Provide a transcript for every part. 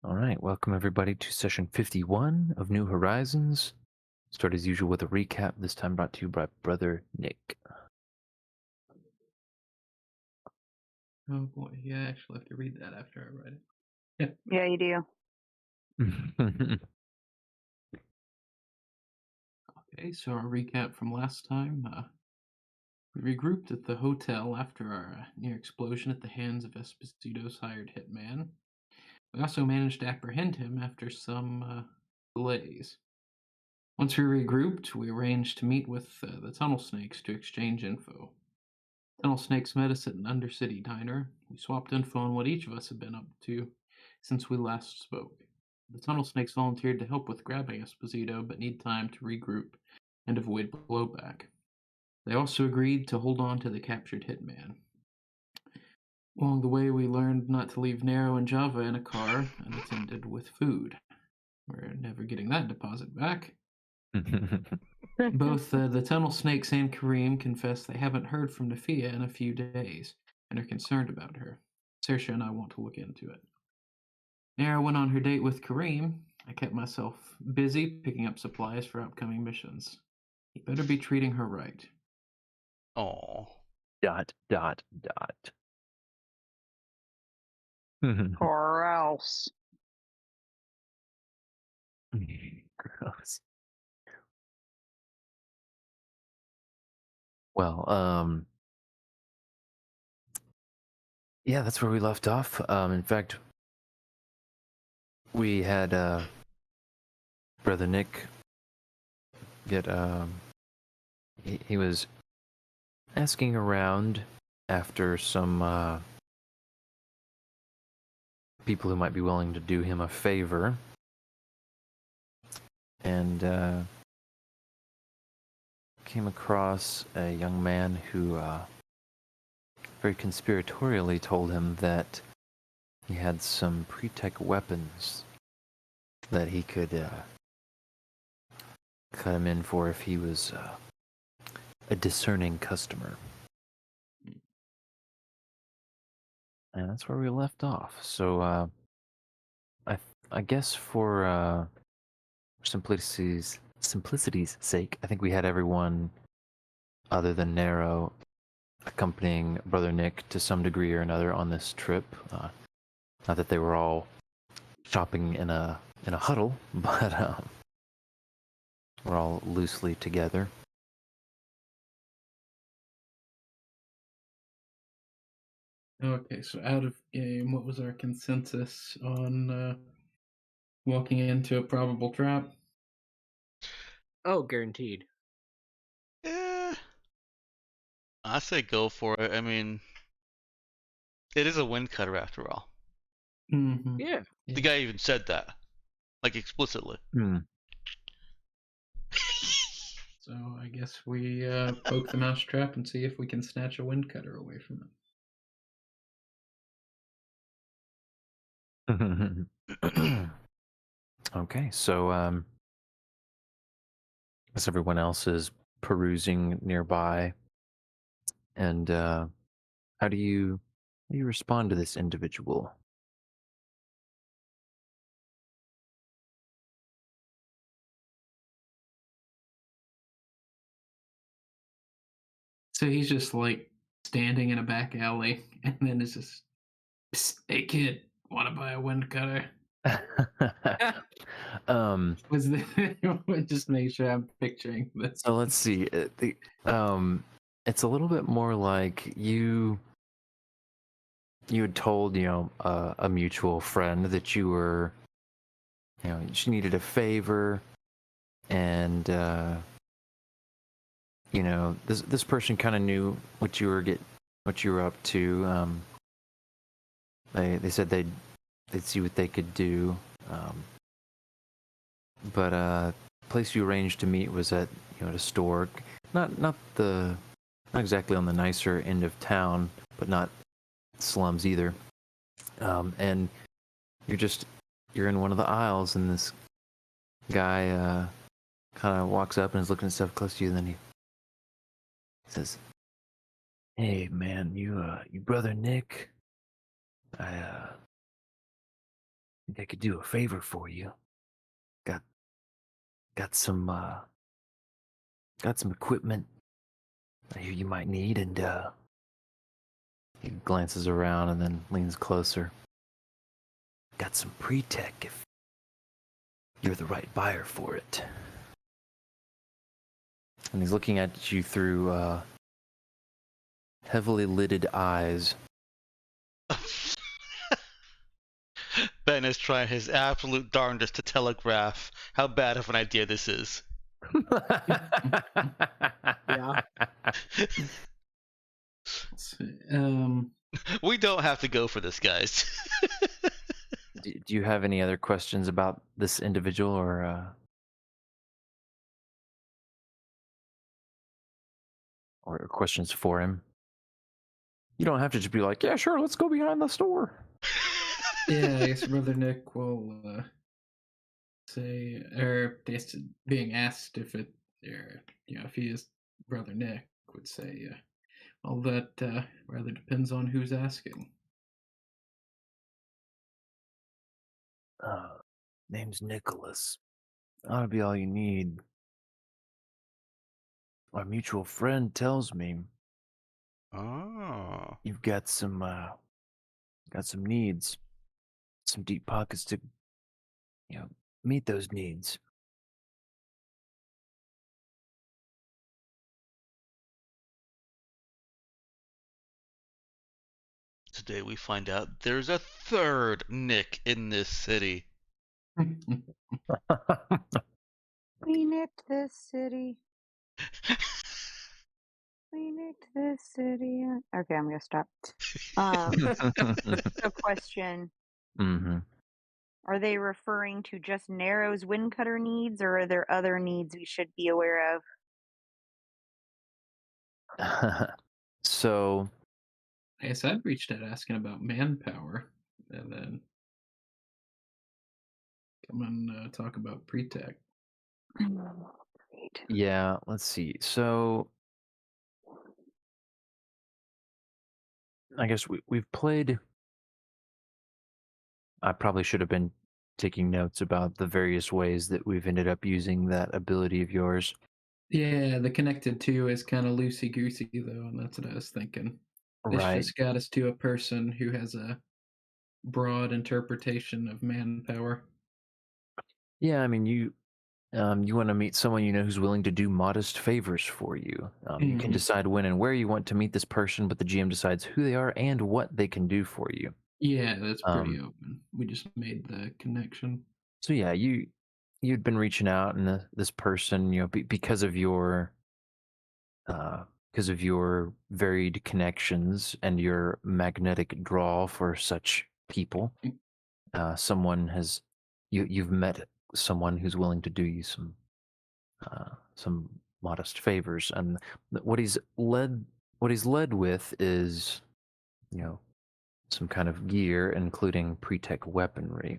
All right, welcome everybody to session 51 of New Horizons. Start as usual with a recap, this time brought to you by Brother Nick. Oh boy, yeah, I actually have to read that after I write it. Yeah, you do. Okay, so our recap from last time. We regrouped at the hotel after our near explosion at the hands of Esposito's hired hitman. We also managed to apprehend him after some delays. Once we regrouped, we arranged to meet with the Tunnel Snakes to exchange info. Tunnel Snakes met us at an Undercity diner. We swapped info on what each of us had been up to since we last spoke. The Tunnel Snakes volunteered to help with grabbing Esposito, but need time to regroup and avoid blowback. They also agreed to hold on to the captured hitman. Along the way, we learned not to leave Nero and Java in a car unattended with food. We're never getting that deposit back. Both the Tunnel Snakes and Kareem confess they haven't heard from Nafia in a few days and are concerned about her. Saoirse and I want to look into it. Nara went on her date with Kareem. I kept myself busy picking up supplies for upcoming missions. You better be treating her right. Oh, dot. Or else. Gross. Well, yeah, that's where we left off. In fact, we had Brother Nick get he was asking around after some people who might be willing to do him a favor, and came across a young man who very conspiratorially told him that he had some pre-tech weapons that he could cut him in for if he was a discerning customer. And that's where we left off. So I guess for simplicity's sake, I think we had everyone other than Nero accompanying Brother Nick to some degree or another on this trip. Not that they were all shopping in a huddle, but we're all loosely together. Okay, so out of game, what was our consensus on walking into a probable trap? Oh, guaranteed. yeah. I say go for it. I mean, it is a Windcutter after all. Mm-hmm. Yeah. The guy even said that, like explicitly. So I guess we poke the mousetrap and see if we can snatch a Windcutter away from Hmm. Okay, so as everyone else is perusing nearby, and how do you respond to this individual? So he's just like standing in a back alley, and then it's just, "Psst, hey kid, want to buy a Windcutter?" Was the just make sure I'm picturing this. So let's see. It's a little bit more like you had told a mutual friend that you were she needed a favor, and this person kind of knew what you were up to. They said they'd see what they could do, but place you arranged to meet was at at a store, not exactly on the nicer end of town, but not slums either. And you're in one of the aisles, and this guy kind of walks up and is looking at stuff close to you, and then he says, "Hey man, you Brother Nick? I think I could do a favor for you. Got got some got some equipment I hear you might need, and he glances around and then leans closer. Got some pre-tech if you're the right buyer for it. And he's looking at you through heavily lidded eyes. Ben is trying his absolute darndest to telegraph how bad of an idea this is. Yeah. Let's see. We don't have to go for this, guys. Do you have any other questions about this individual, or questions for him? You don't have to just be like, yeah, sure, let's go behind the store. Yeah, I guess Brother Nick will say, or being asked if it, or if he is Brother Nick, would say, well, that rather depends on who's asking. Name's Nicholas. Ought to be all you need. Our mutual friend tells me Oh. you've got some needs, some deep pockets to, meet those needs. Today we find out there's a third Nick in this city. We nicked this city. We nicked this city. Okay, I'm gonna stop. So question. Mm-hmm. Are they referring to just Narrow's Windcutter needs, or are there other needs we should be aware of? So, I guess I'd reached out asking about manpower, and then come and talk about pre-tech. Great. yeah, let's see. So, I guess we've played. I probably should have been taking notes about the various ways that we've ended up using that ability of yours. Yeah, the connected to is kind of loosey goosey though, and that's what I was thinking. This Right. just got us to a person who has a broad interpretation of manpower. Yeah, I mean, you want to meet someone you know who's willing to do modest favors for you. You can Mhm. decide when and where you want to meet this person, but the GM decides who they are and what they can do for you. Yeah, that's pretty Um, open. We just made the connection. so yeah, you'd been reaching out, and this person, because of your varied connections and your magnetic draw for such people, someone has you've met someone who's willing to do you some modest favors, and what he's led with is some kind of gear, including pre-tech weaponry.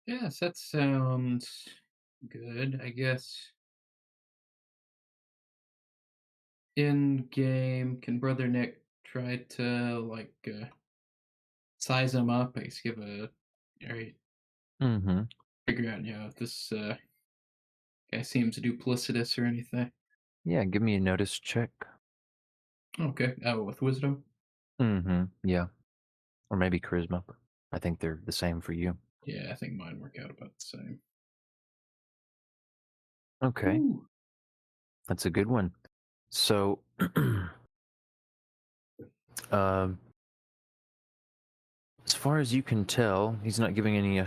Yes, that sounds good. I guess in game, can Brother Nick try to size him up? I guess give a or Mm-hmm. figure out if this guy seems duplicitous or anything. Yeah, give me a notice check. Okay, with wisdom. Mm-hmm. Yeah, or maybe charisma. I think they're the same for you. Yeah, I think mine work out about the same. Okay, Ooh. that's a good one. So, um, as far as you can tell, he's not giving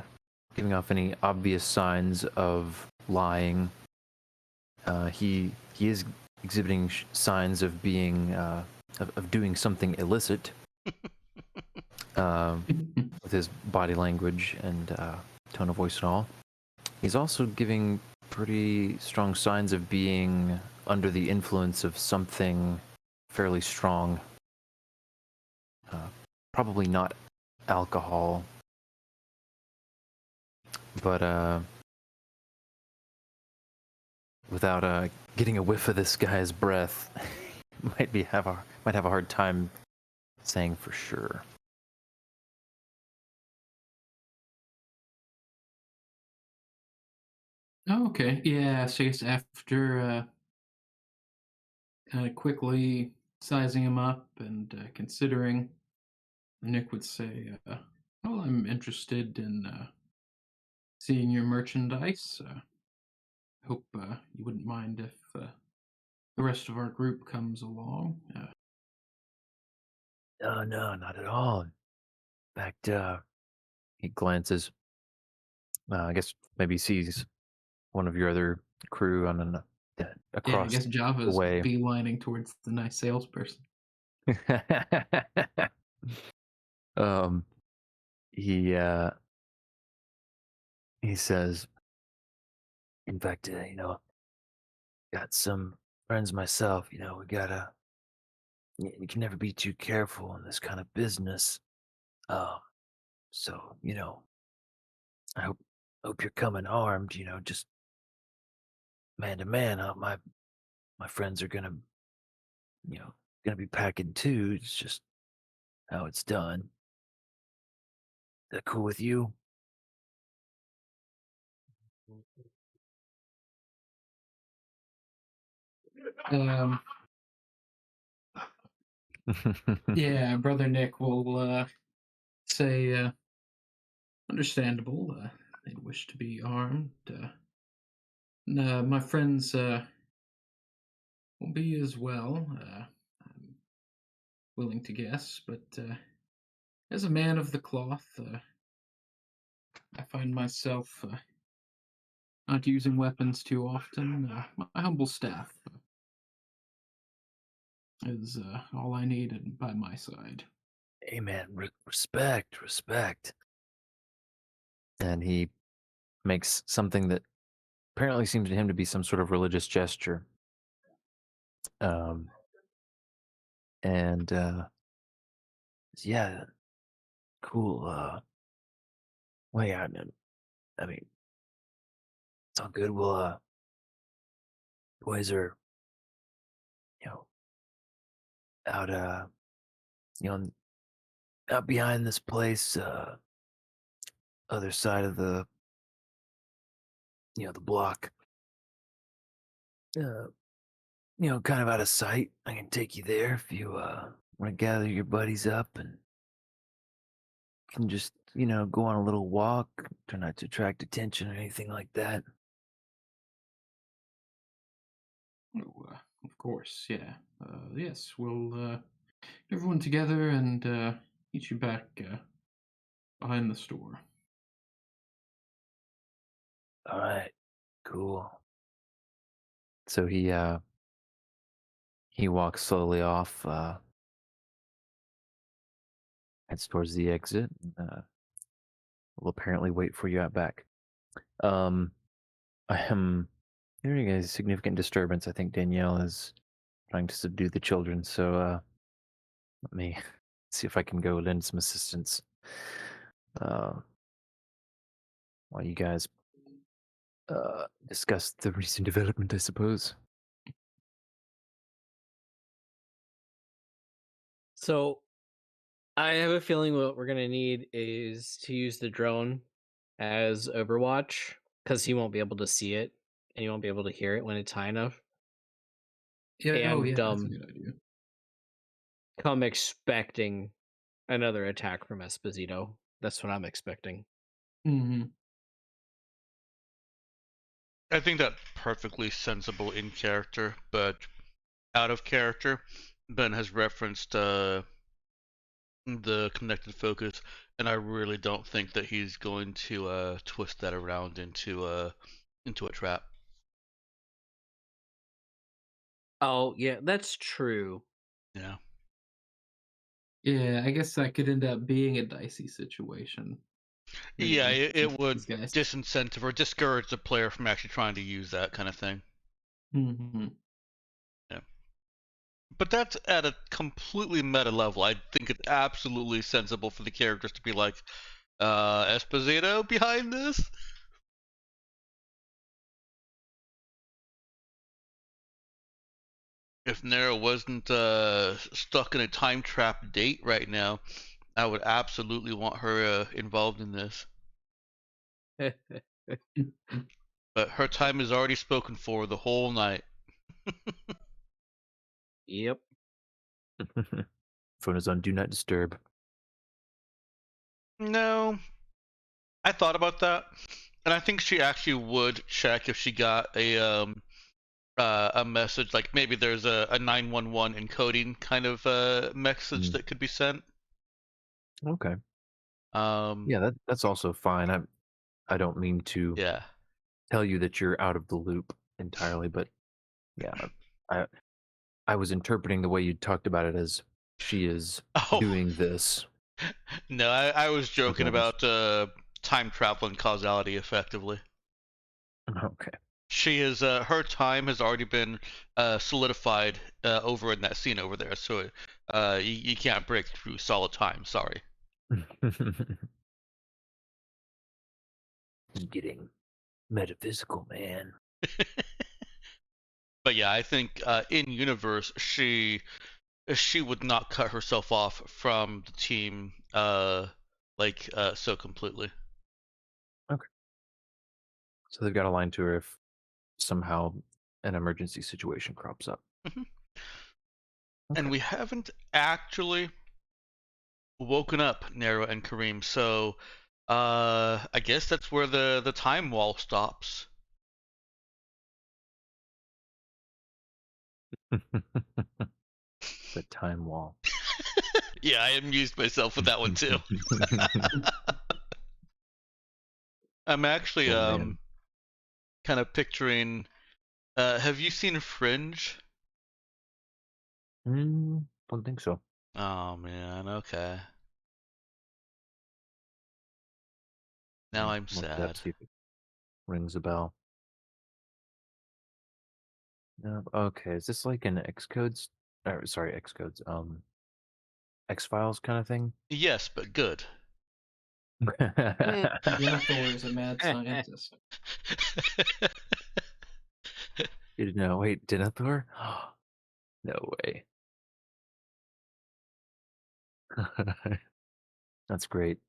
off any obvious signs of lying. He is exhibiting signs of being of doing something illicit with his body language and tone of voice and all. He's also giving pretty strong signs of being under the influence of something fairly strong. Probably not alcohol, but without getting a whiff of this guy's breath, might have a hard time saying for sure. Oh, okay. Yeah, so I guess after kind of quickly sizing him up and considering, Nick would say, "Well, I'm interested in seeing your merchandise. Hope you wouldn't mind if the rest of our group comes along." No, no, not at all. In fact, he glances. I guess maybe sees one of your other crew on Yeah, I across guess the Java's way. beelining towards the nice salesperson. um, he uh, he says, in fact, got some friends myself. We gotta. You can never be too careful in this kind of business. Um, so I hope you're coming armed. Just man to man. My friends are gonna be packing too. It's just how it's done. That cool with you? Um, yeah, brother Nick will say, understandable. They'd wish to be armed. My friends will be as well. I'm willing to guess, but as a man of the cloth, I find myself not using weapons too often. My humble staff is all I need and by my side. Hey man, respect, respect. And he makes something that apparently seems to him to be some sort of religious gesture. Um, and yeah, cool. Well, yeah, I mean, it's all good. We'll boys are you know out you know out behind this place, other side of the block. Uh, kind of out of sight. I can take you there if you want to gather your buddies up and can just go on a little walk. Try not to attract attention or anything like that. Oh, of course, yeah. Yes, we'll everyone together and meet you back behind the store. All right, cool. So he walks slowly off, heads towards the exit. Will apparently wait for you out back. Um, I am hearing a significant disturbance. I think Danielle is trying to subdue the children. So let me see if I can go lend some assistance. Uh, while you guys discuss the recent development, I suppose. So I have a feeling what we're gonna need is to use the drone as Overwatch because he won't be able to see it and he won't be able to hear it when it's high enough. Yeah. Oh, And yeah. That's a good idea. come expecting another attack from Esposito. That's what I'm expecting. Hmm. I think that's perfectly sensible in character, but out of character. Ben has referenced the connected focus, and I really don't think that he's going to twist that around into a trap. Oh yeah, that's true. Yeah. Yeah, I guess that could end up being a dicey situation. Yeah, Since it would these guys. disincentive or discourage the player from actually trying to use that kind of thing. Hmm. Yeah. But that's at a completely meta level. I think it's absolutely sensible for the characters to be like, Esposito behind this? If Nero wasn't stuck in a time trap date right now, I would absolutely want her involved in this. But her time is already spoken for the whole night. Yep. Phone is on Do Not Disturb. No, I thought about that, and I think she actually would check if she got a message, like maybe there's a 911 encoding kind of message Mm. that could be sent. Okay. Um, Yeah, that's also fine. I don't mean to yeah. tell you that you're out of the loop entirely, but yeah, I I was interpreting the way you talked about it as she is Oh doing this no, I was joking regardless. about time travel and causality, effectively. Okay. She is her time has already been solidified over in that scene over there, so you can't break through solid time. Sorry. Getting metaphysical, man. But yeah, I think in universe she would not cut herself off from the team so completely. Okay. So they've got a line to her if somehow an emergency situation crops up. Mhm. Okay. And we haven't actually woken up Nero and Kareem, so I guess that's where the time wall stops. The time wall. Yeah, I amused myself with that one too. I'm actually Oh man. kind of picturing. Have you seen Fringe? Don't think so. Oh man, okay. Now I'm Look it up, sad. see if it rings a bell. No. Okay. Is this like an Xcodes? Sorry, Xcodes. X Files kind of thing. Yes, but good. Denethor is a mad scientist. You didn't know. Wait, Denethor? No way. That's great.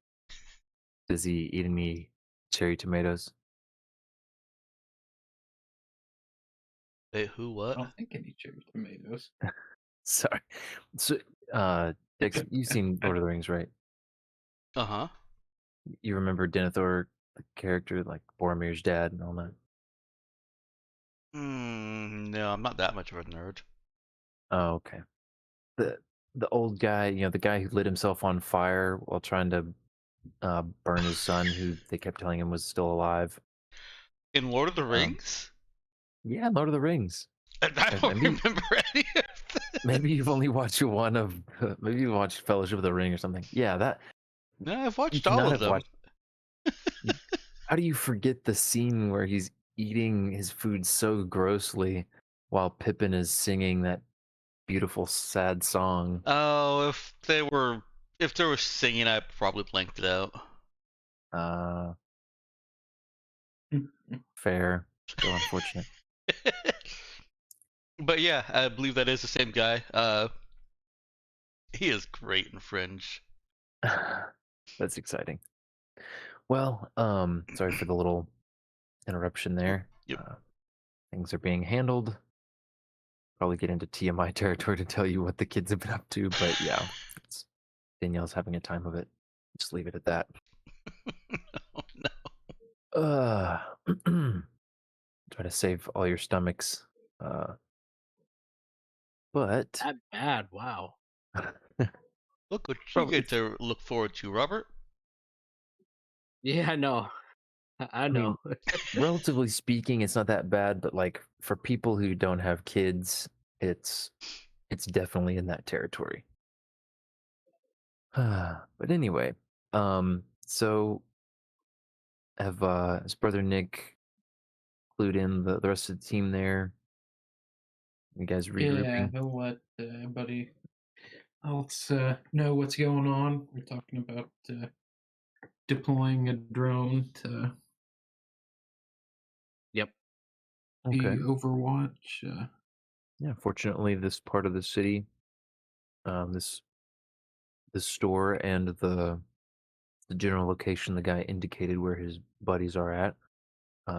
Does he eat any cherry tomatoes? Wait, who? I What? don't think any cherry tomatoes. Sorry. So, Dex, you've seen Lord of the Rings, right? Uh huh. You remember Denethor, the character, like Boromir's dad and all that? No, I'm not that much of a nerd. Oh, okay. The the old guy, the guy who lit himself on fire while trying to burn his son, who they kept telling him was still alive. In Lord of the Um, Rings? yeah, Lord of the Rings. I don't Maybe remember any of this. maybe you've only watched one of maybe you watched Fellowship of the Ring or something. Yeah, that No, I've you watched all cannot of have them. watched. How do you forget the scene where he's eating his food so grossly while Pippin is singing that beautiful sad song? Oh, if they were singing, I probably blanked it out. Uh, Fair, still unfortunate. But yeah, I believe that is the same guy. He is great in Fringe. That's exciting. Well, sorry for the little interruption there. Yep. Things are being handled. Probably get into TMI territory to tell you what the kids have been up to, but yeah, Danielle's having a time of it. Just leave it at that. Oh, no. Try to save all your stomachs. But That bad. Wow. Look what you probably, get to look forward to, Robert. Yeah, I know. I I mean, know. relatively speaking, it's not that bad, but like for people who don't have kids, it's definitely in that territory. But anyway, so has brother Nick clued in the rest of the team there? You guys Yeah, regrouping? he'll let everybody else know what's going on. We're talking about deploying a drone to Yep. Okay. be Overwatch. Yeah, fortunately, this part of the city, this store and the general location the guy indicated where his buddies are at,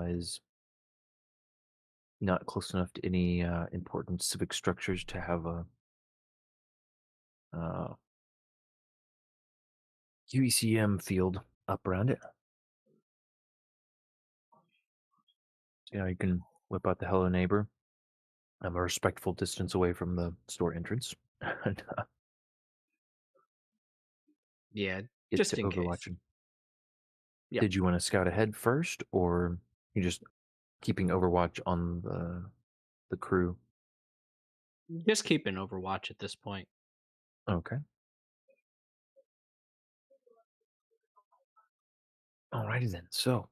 is not close enough to any important civic structures to have a uh, QECM field up around it. So, you can whip out the hello neighbor. I'm a respectful distance away from the store entrance. And Yeah, get just to in case. overwatching. Yep. Did you want to scout ahead first, or you just keeping Overwatch on the crew? Just keep an Overwatch at this point. Okay. Alrighty then. So,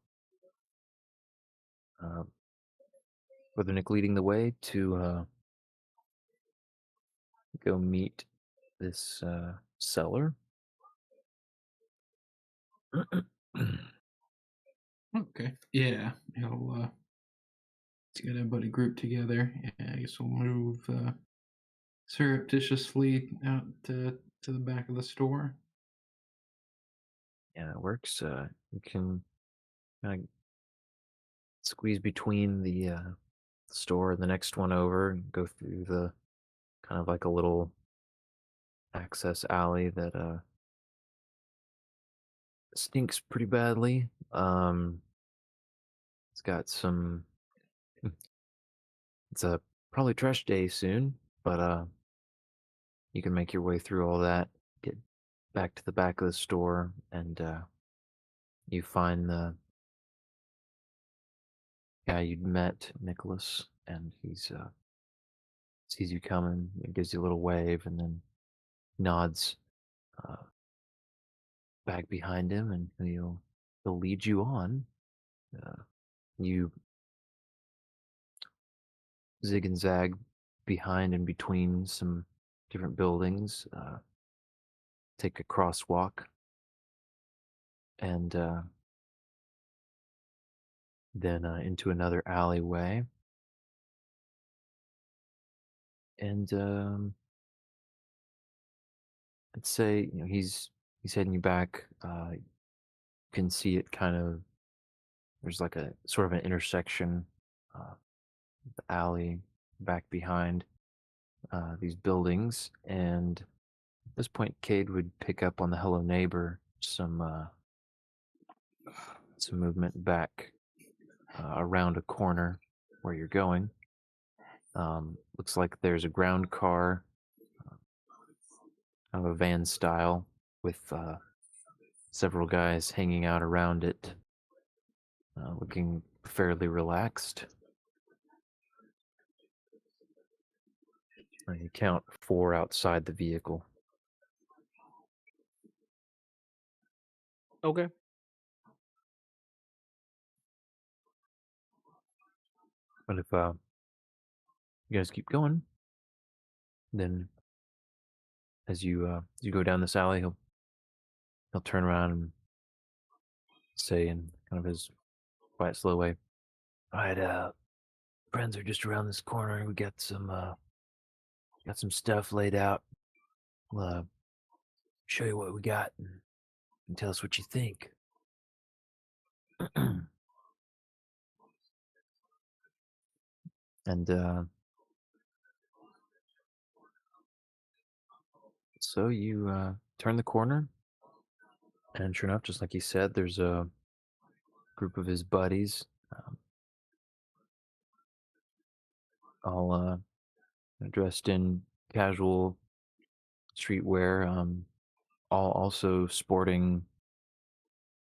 Brother Nick leading the way to go meet this seller. Okay. Yeah. Let's get everybody grouped together. Yeah, I guess we'll move surreptitiously out to the back of the store. Yeah, it works. You can kind of squeeze between the store and the next one over and go through the kind of like a little access alley that stinks pretty badly. It's got some. It's a probably trash day soon, but you can make your way through all that, get back to the back of the store, and you find the guy you'd met, Nicholas, and he's sees you coming, and gives you a little wave, and then nods uh, back behind him, and he'll lead you on. You zig and zag behind and between some different buildings, take a crosswalk, and then into another alleyway. And I'd say he's heading you back. You can see it kind of. There's like a sort of an intersection, the alley back behind these buildings, and at this point, Cade would pick up on the hello neighbor some movement back around a corner where you're going. Looks like there's a ground car, kind of a van style, with several guys hanging out around it, looking fairly relaxed. You count 4 outside the vehicle. Okay. But if you guys keep going, then as you go down this alley, he'll turn around and say in kind of his quiet, slow way, "All right, friends are just around this corner. We got some stuff laid out. We'll show you what we got and tell us what you think." And so you turn the corner, and sure enough, just like he said, there's a group of his buddies, all dressed in casual streetwear, all also sporting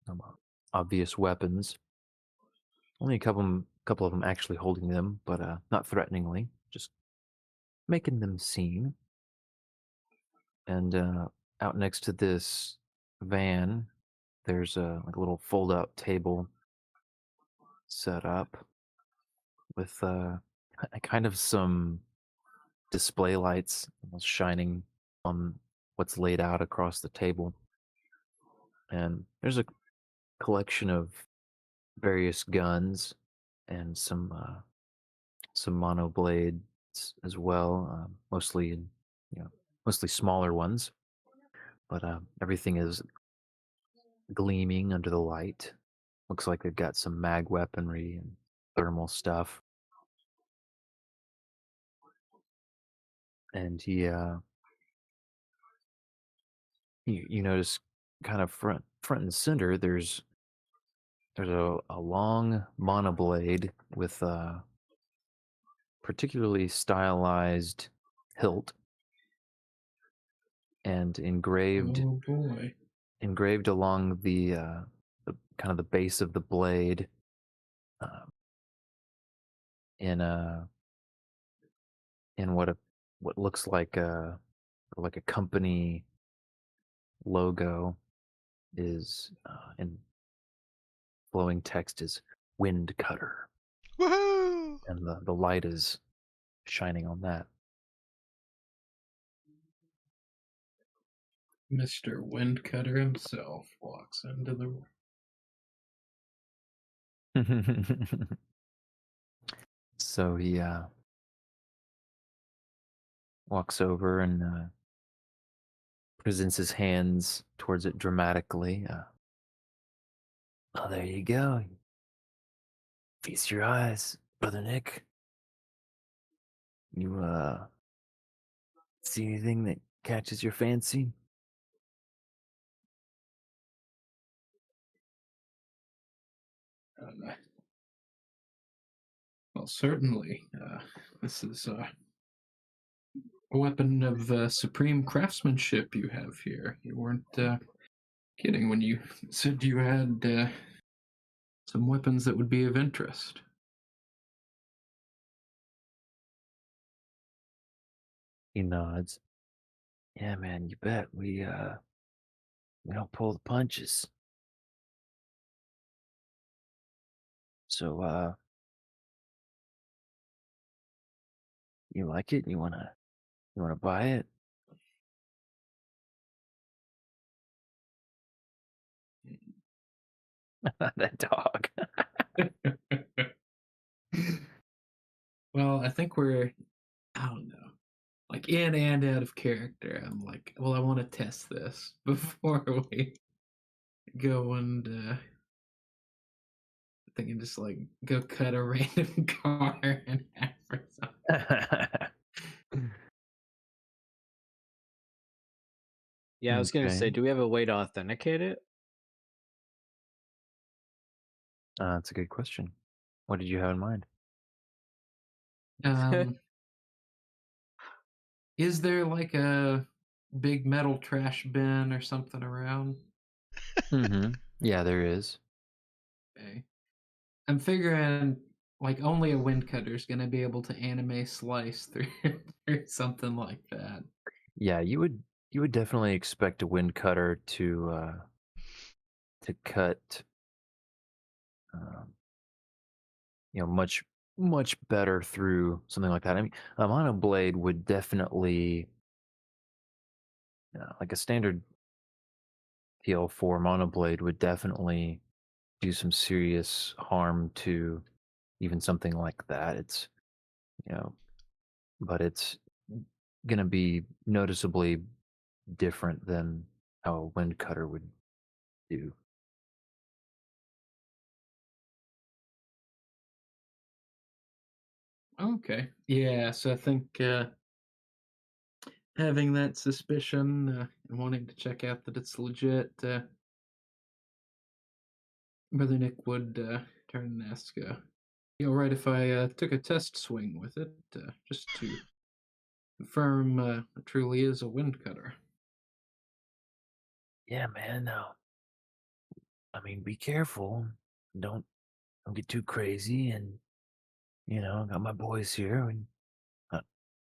um, obvious weapons. Only couple of them actually holding them, but not threateningly, just making them seen. And out next to this van, there's like a little fold-out table set up with kind of some display lights almost shining on what's laid out across the table. And there's a collection of various guns and some mono blades as well, mostly smaller ones. But everything is gleaming under the light. Looks like they've got some mag weaponry and thermal stuff. and you notice kind of front and center. There's a long monoblade with a particularly stylized hilt and Oh boy. engraved along the kind of the base of the blade uh, in a in what looks like a company logo is in flowing text is Windcutter, Woohoo! and the light is shining on that. Mr. Windcutter himself walks into the room. So he walks over and presents his hands towards it dramatically. Oh, there you go. Feast your eyes, Brother Nick. You see anything that catches your fancy? Uh, well, certainly. This is a weapon of supreme craftsmanship you have here. You weren't kidding when you said you had some weapons that would be of interest. He nods. Yeah, man, you bet. We don't pull the punches. So you like it? You wanna buy it? That dog. Well, I think we're, I don't know, like in and out of character. I'm like, well, I want to test this before we go and I think and just like go cut a random car in half or something. Yeah, I was gonna say, Okay. do we have a way to authenticate it? That's a good question. What did you have in mind? Um, is there like a big metal trash bin or something around? Mm-hmm. Yeah, there is. Okay. I'm figuring like only a Windcutter is gonna be able to anime slice through, through something like that. Yeah, you would definitely expect a wind cutter to cut um, much better through something like that. I mean, a mono blade would definitely like a standard PL4 monoblade would definitely do some serious harm to even something like that. It's you know, but it's gonna be noticeably different than how a wind cutter would do. Okay. Yeah, so I think having that suspicion and wanting to check out that it's legit, Brother Nick would turn and ask, you all right if I took a test swing with it, just to confirm it truly is a wind cutter? Yeah, man. No, I mean, be careful. Don't don't get too crazy. And I got my boys here. And uh,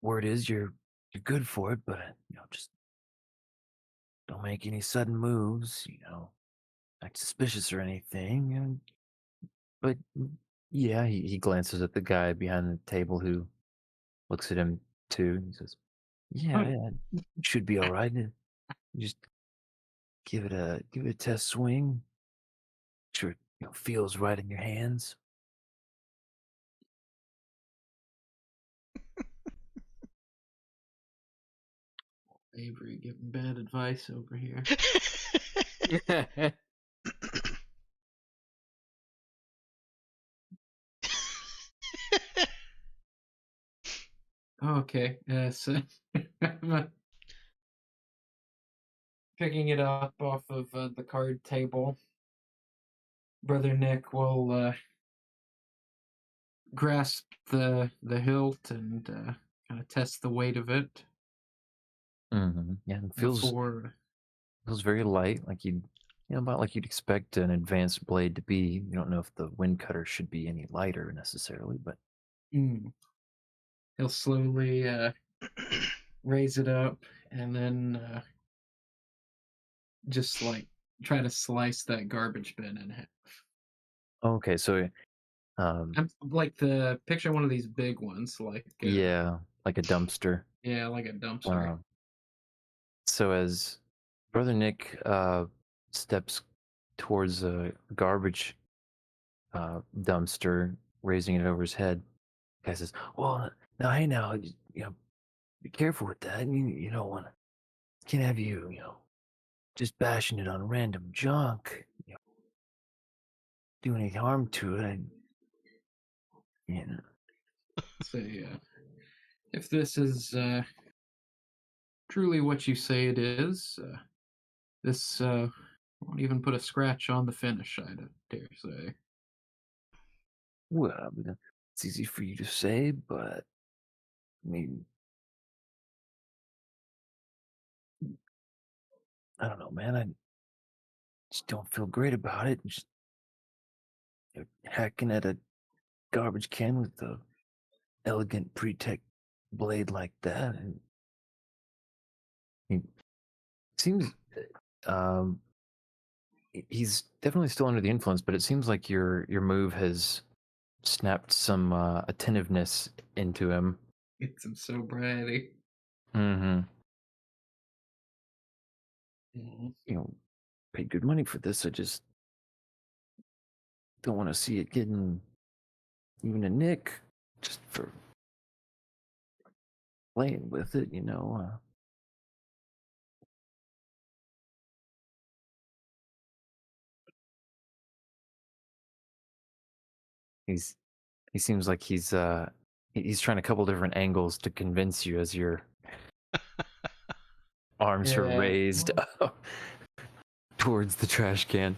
word is you're good for it, but just don't make any sudden moves. Act suspicious or anything. But yeah, he glances at the guy behind the table who looks at him too. He says, "Yeah, Oh, yeah, should be all right. Just give it a test swing. Sure, it feels right in your hands." Avery giving bad advice over here. Okay. So I'm picking it up off of the card table. Brother Nick will grasp the hilt and kind of test the weight of it Yeah, it before. feels very light, like about like you'd expect an advanced blade to be. You don't know if the wind cutter should be any lighter necessarily, but Mm, he'll slowly raise it up and then just like try to slice that garbage bin in half. okay. So, um, I'm like the picture one of these big ones, like yeah, like a dumpster. yeah, like a dumpster. Um, so as Brother Nick steps towards a garbage dumpster, raising it over his head, the guy says, "Well, now, hey, now, be careful with that. You don't want to. Can't have you, just bashing it on random junk. Do any harm to it. You know." So yeah, if this is truly what you say it is, this won't even put a scratch on the finish. I dare say. Well, I mean, it's easy for you to say, but I mean, I don't know, man. I just don't feel great about it. Just hacking at a garbage can with a elegant pre-tech blade like that. And it seems um, he's definitely still under the influence, but it seems like your move has snapped some attentiveness into him. It's him so bratty. Mm-hmm. Mhm. Paid good money for this. I just don't want to see it getting even a nick just for playing with it. He's he seems like he's trying a couple different angles to convince you as your arms are Yeah. raised Well, up towards the trash can.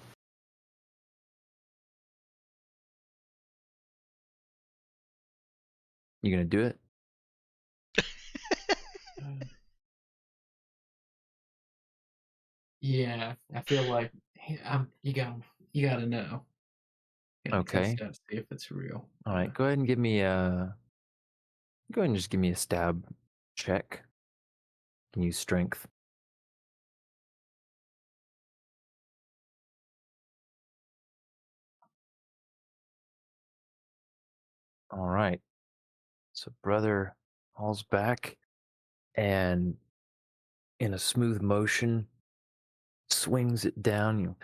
You gonna do it? uh, yeah, I feel like you gotta know. Gotta Okay. test out, see if it's real. All right. Go ahead and go ahead and just give me a stab check. Can use strength. All right. So brother hauls back and in a smooth motion swings it down,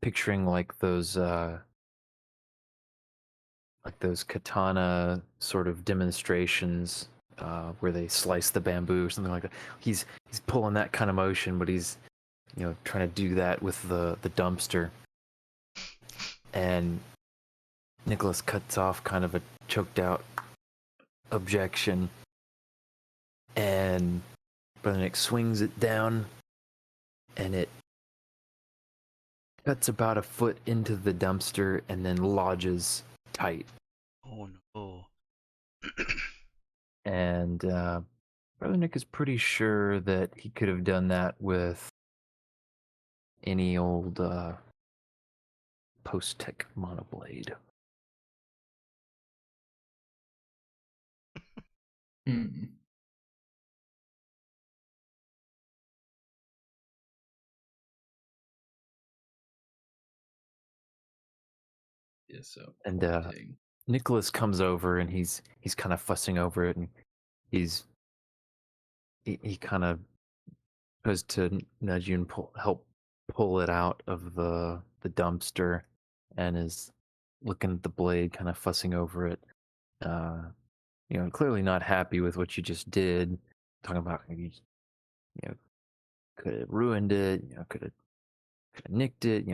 picturing like those katana sort of demonstrations where they slice the bamboo or something like that. He's pulling that kind of motion, but he's trying to do that with the dumpster. And Nicholas cuts off kind of a choked out objection, and Brother Nick swings it down, and it cuts about a foot into the dumpster and then lodges tight. Oh no. And Brother Nick is pretty sure that he could have done that with any old post-tech monoblade. Hmm. Yeah, so And pointing. Nicholas comes over and he's kind of fussing over it, and he's he kind of goes to nudge you and help pull it out of the dumpster, and is looking at the blade, kind of fussing over it. Uh, clearly not happy with what you just did. Talking about you know could have ruined it, could have nicked it,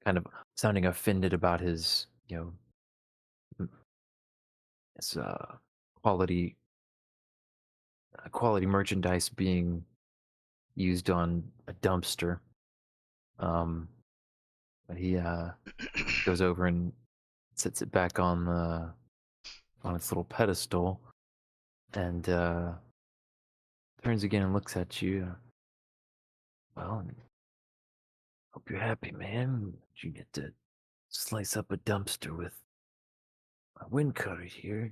kind of sounding offended about his It's quality quality merchandise being used on a dumpster. Um, but he goes over and sets it back on its little pedestal, and turns again and looks at you. Well, hope you're happy, man. You get to slice up a dumpster with a wind cutter here.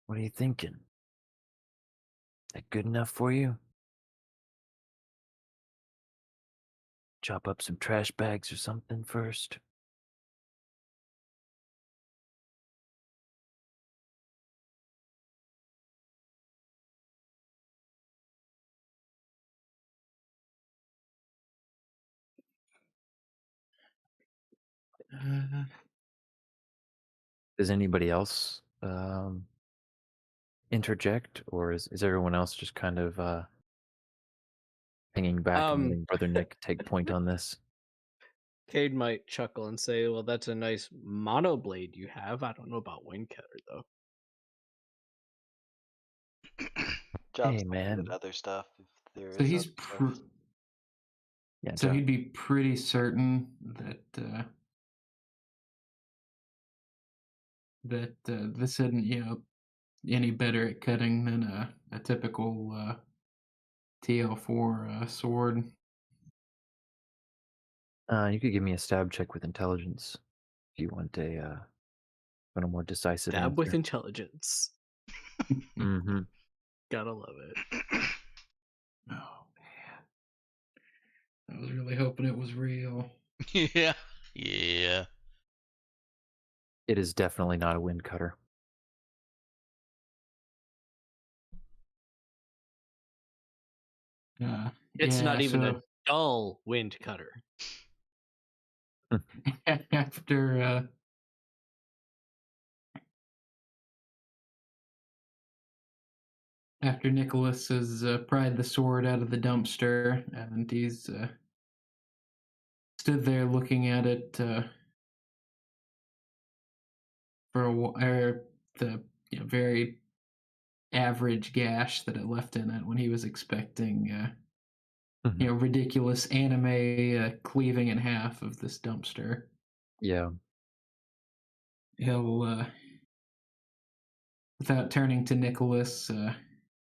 What are you thinking? That good enough for you? Chop up some trash bags or something first? Uh, Does anybody else interject, or is everyone else just kind of hanging back and Um, letting Brother Nick take point on this? Cade might chuckle and say, "Well, that's a nice monoblade you have. I don't know about Windcutter though." Hey, Job's looking at man. other stuff if there so is he's other stuff. Yeah, so John. he'd be pretty certain that this isn't any better at cutting than a typical TL4 sword. You could give me a stab check with intelligence if you want a more decisive Stab with answer. intelligence. Mm-hmm. Gotta love it. Oh man, I was really hoping it was real. Yeah. Yeah. It is definitely not a wind cutter. It's not Yeah, even a so dull Windcutter. after after Nicholas has pried the sword out of the dumpster, and he's stood there looking at it for the very average gash that it left in it when he was expecting Mhm. ridiculous anime cleaving in half of this dumpster. Yeah. He'll without turning to Nicholas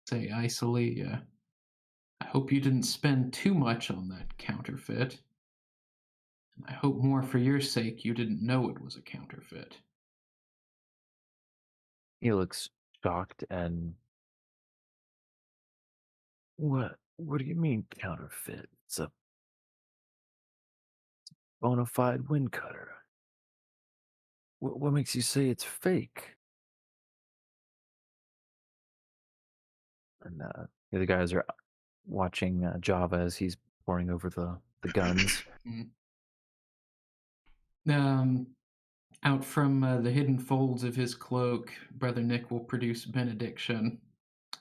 say icily, I hope you didn't spend too much on that counterfeit. I hope more for your sake you didn't know it was a counterfeit. He looks shocked and what do you mean counterfeit? It's a bona fide wind cutter. What makes you say it's fake? And the other guys are watching Java as he's poring over the guns. Mm. Um, Out from the hidden folds of his cloak, Brother Nick will produce benediction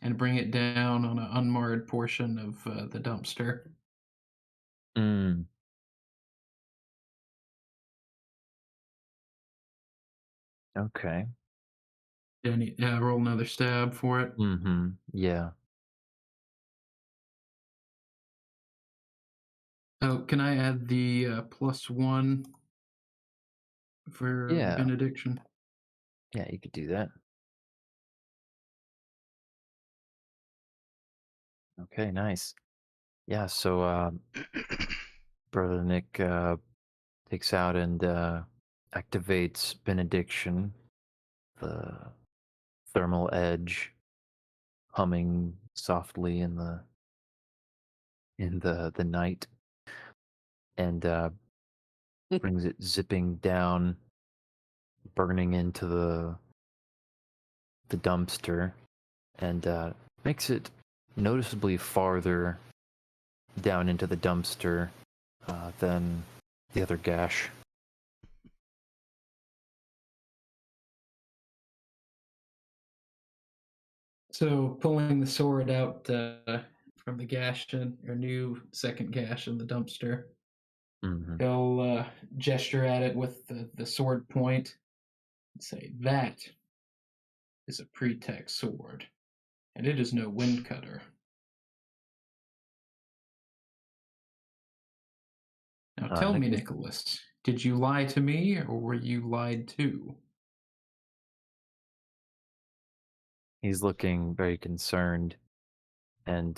and bring it down on an unmarred portion of the dumpster. Mm, okay. Roll another stab for it. Mm-hmm. Yeah. Oh, can I add the +1 for Yeah. benediction? Yeah, you could do that. Okay, nice. Yeah, so Brother Nick takes out and activates benediction, the thermal edge humming softly in the night, and brings it zipping down, burning into the dumpster, and makes it noticeably farther down into the dumpster than the other gash. So pulling the sword out from the gash or new second gash in the dumpster, Hmm. he'll gesture at it with the sword point and say, "That is a pretext sword, and it is no Windcutter. Now tell me, Nicholas, did you lie to me, or were you lied to? He's looking very concerned and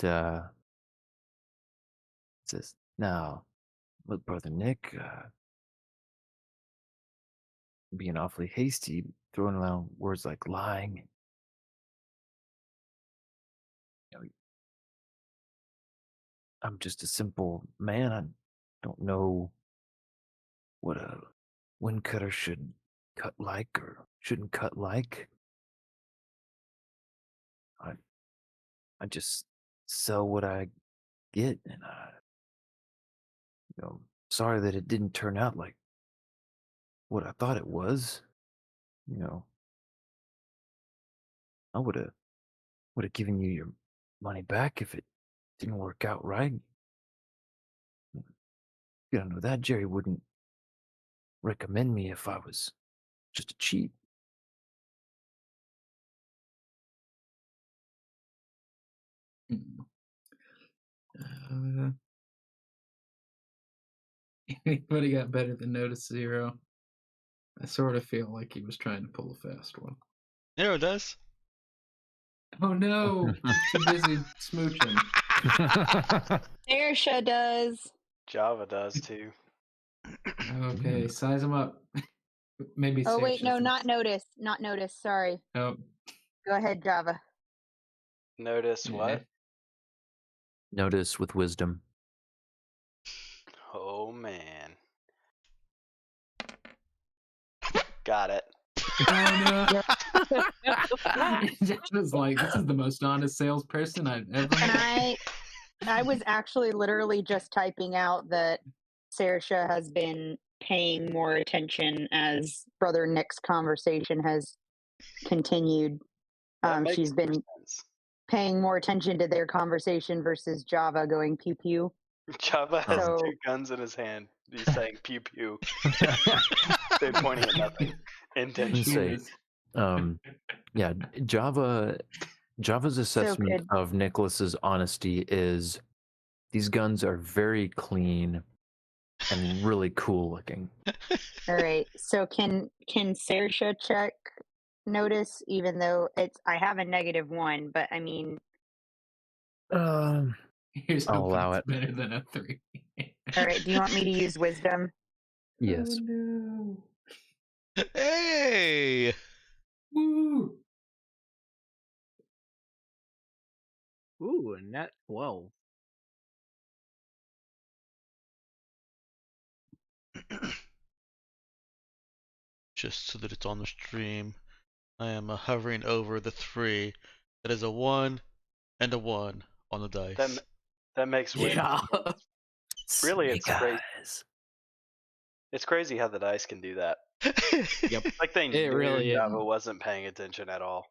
says, "Now, look, Brother Nick, being awfully hasty, throwing around words like lying. You know, I'm just a simple man. I don't know what a windcutter should cut like or shouldn't cut like. I I just sell what I get, and sorry that it didn't turn out like what I thought it was. You know, I would have given you your money back if it didn't work out right. You don't know that Jerry wouldn't recommend me if I was just a cheat." Hmm. Anybody got better than Notice Zero? I sort of feel like he was trying to pull a fast one. Nero does. Oh no! Too busy smooching. Aisha does. Java does too. Okay, size him up. Maybe. Oh wait, no, Saoirse's not notice. Not notice. Sorry. Oh, Go ahead, Java. Notice yeah. what? Notice with wisdom. Oh man. Got it. Oh no! Java's like, this is the most honest salesperson I've ever met. I was actually literally just typing out that Saoirse has been paying more attention as Brother Nick's conversation has continued. That makes She's been sense. paying more attention to their conversation versus Java going pew pew. Java has So- 2 guns in his hand. He's saying pew pew. They're pointing at nothing. Intentionally. Say, yeah, Java's assessment good. of Nicholas's honesty is these guns are very clean and really cool looking. All right. So can Saoirse check notice, even though I have a -1, but I mean, Here's I'll hoping allow it's it. better than a 3. all right. Do you want me to use wisdom? Yes. Oh no! Hey! Woo! Ooh, a net 12. Just so that it's on the stream, I am hovering over the 3. That is a 1 and a 1 on the dice. That makes way Yeah. more sense. Really, it's Snake crazy. eyes. It's crazy how the dice can do that. Yep. Like they It knew really is. Java wasn't paying attention at all.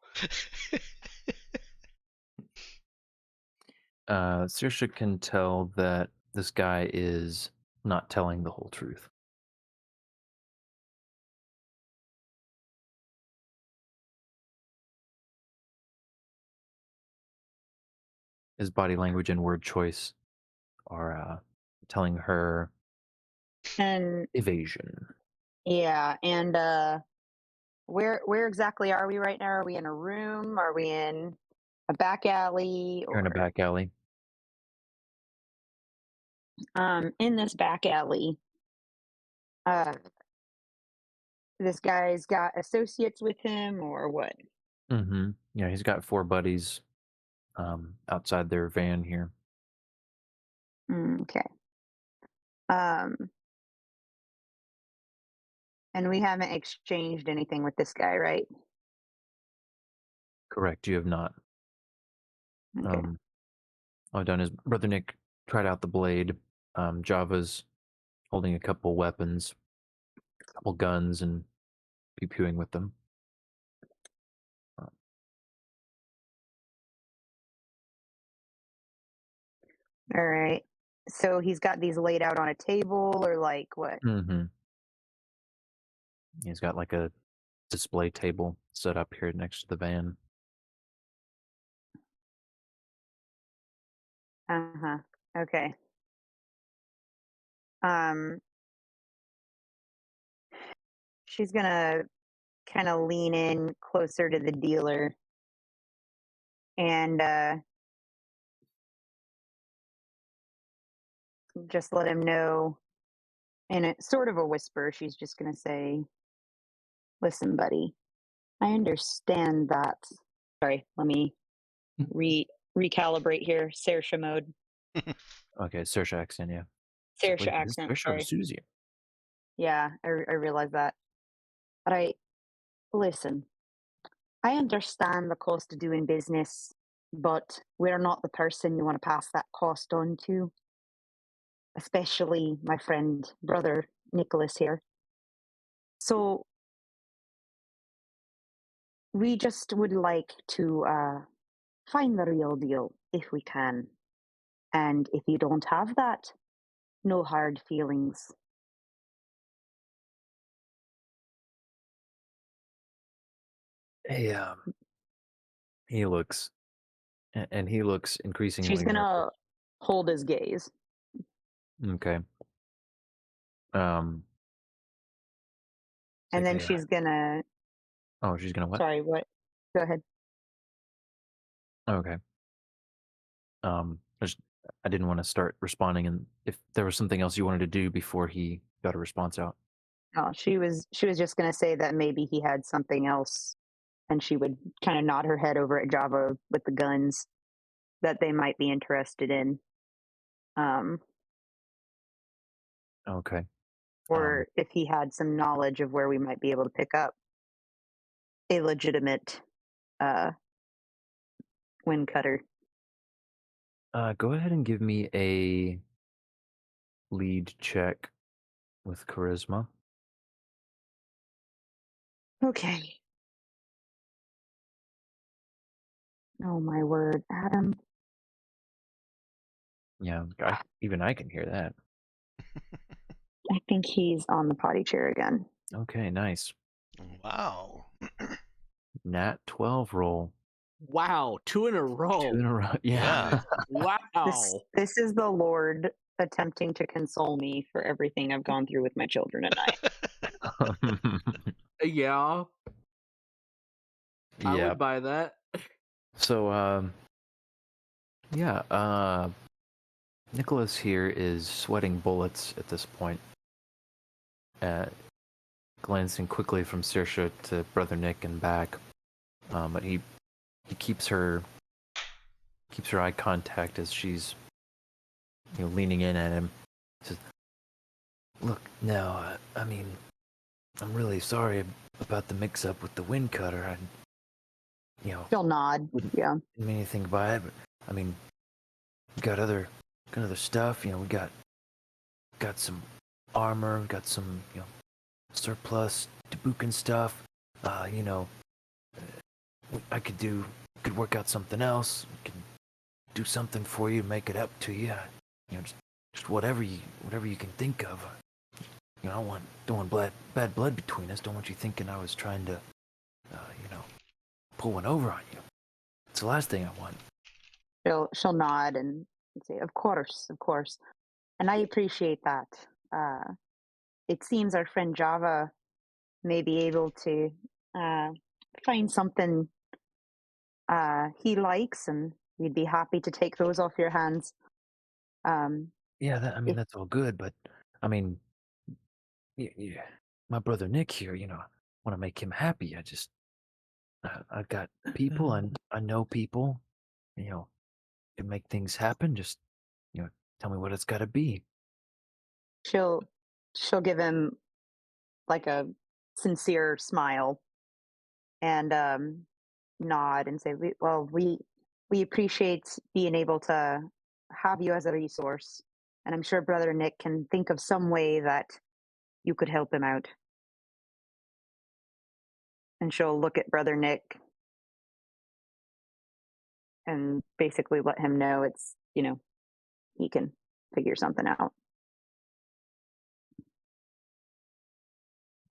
Saoirse can tell that this guy is not telling the whole truth. His body language and word choice are telling her And evasion. yeah, and where exactly are we right now? Are we in a room? Are we in a back alley? You're in a back alley. In this back alley, this guy's got associates with him, or what? Mm-hmm. Yeah, he's got 4 buddies outside their van here. Okay. And we haven't exchanged anything with this guy, right? Correct, you have not. Okay. All I've done is Brother Nick tried out the blade. Java's holding a couple weapons, a couple guns, and pew-pewing with them. All right. So he's got these laid out on a table, or like what? Mm-hmm. He's got like a display table set up here next to the van. Uh-huh. Okay. Um, she's gonna kind of lean in closer to the dealer and just let him know in a sort of a whisper. She's just gonna say, "Listen, buddy, I understand that." Sorry, let me recalibrate here. Saoirse mode. Okay, Saoirse accent, yeah. It's like, Saoirse wait, is this accent. Saoirse or Sorry. Susie? Yeah, I realize that. But listen. I understand the cost of doing business, but we're not the person you want to pass that cost on to, especially my friend, brother Nicholas here. So we just would like to find the real deal if we can. And if you don't have that, no hard feelings. Hey, he looks, and he looks She's increasingly going nervous. to hold his gaze. Okay. It's And like, then hey, she's going to, oh, she's gonna what? sorry, what? Go ahead. Okay. I didn't want to start responding, and if there was something else you wanted to do before he got a response out. Oh, she was just going to say that maybe he had something else, and she would kind of nod her head over at Java with the guns that they might be interested in, Okay. or if he had some knowledge of where we might be able to pick up a legitimate Windcutter. Go ahead and give me a lead check with charisma. Okay. Oh my word, Adam. Yeah, even I can hear that. I think he's on the potty chair again. Okay, nice. Wow. Nat 12 roll. Wow, 2 in a row. 2 in a row. Yeah. Wow. This is the Lord attempting to console me for everything I've gone through with my children at night. Yeah, I Yeah. would buy that. So, yeah, Nicholas here is sweating bullets at this point. Glancing quickly from Saoirse to Brother Nick and back. But he keeps her eye contact as she's leaning in at him. He says, "Look, now, I mean, I'm really sorry about the mix-up with the Windcutter. I, She'll nod. Yeah. didn't mean anything by it, but I mean, we got other stuff. We got some armor, we got some surplus Tabukan stuff. I could work out something else. We can do something for you, make it up to you. Just whatever you can think of. I don't want bad blood between us. Don't want you thinking I was trying to, pull one over on you. It's the last thing I want." She'll nod and say, "Of course, of course," and I appreciate that. It seems our friend Java may be able to find something he likes, and we'd be happy to take those off your hands. Yeah, If that's all good, but I mean, yeah, my brother Nick here, want to make him happy. I've got people, and I know people, can make things happen. Just, tell me what it's got to be. she'll give him like a sincere smile and nod and say, we appreciate being able to have you as a resource, and I'm sure Brother Nick can think of some way that you could help him out." And she'll look at Brother Nick and basically let him know it's, he can figure something out.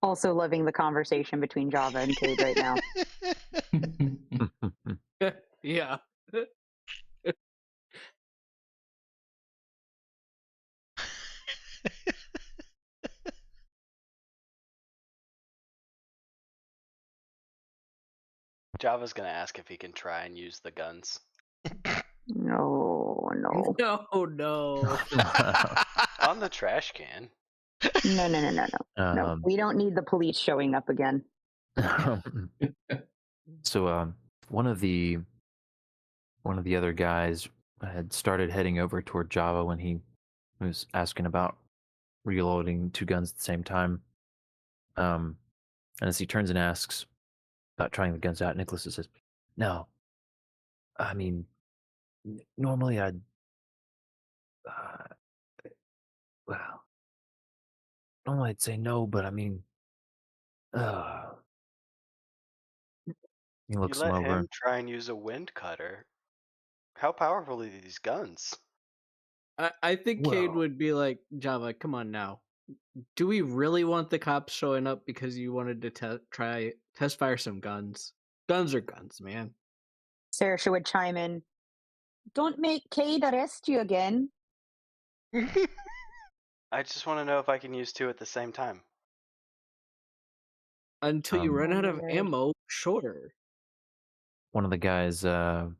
Also loving the conversation between Java and Cade right now. Yeah. Java's gonna ask if he can try and use the guns. No, no. No, no. On the trash can. No, no, no, no, no. No. Um, We don't need the police showing up again. so one of the other guys had started heading over toward Java when he was asking about reloading two guns at the same time. And as he turns and asks about trying the guns out, Nicholas says, "No, I mean, normally I'd, uh, well, normally I'd say no, but I mean, uh." He You looks him let over. him try and use a Windcutter. How powerful are these guns? I think Cade Well, would be like, Java, come on now. Do we really want the cops showing up because you wanted to try test fire some guns? Guns are guns, man. Saoirse would chime in. Don't make Cade arrest you again. I just want to know if I can use two at the same time. Until you Um, run Oh out my of word. ammo, sure. one of the guys, the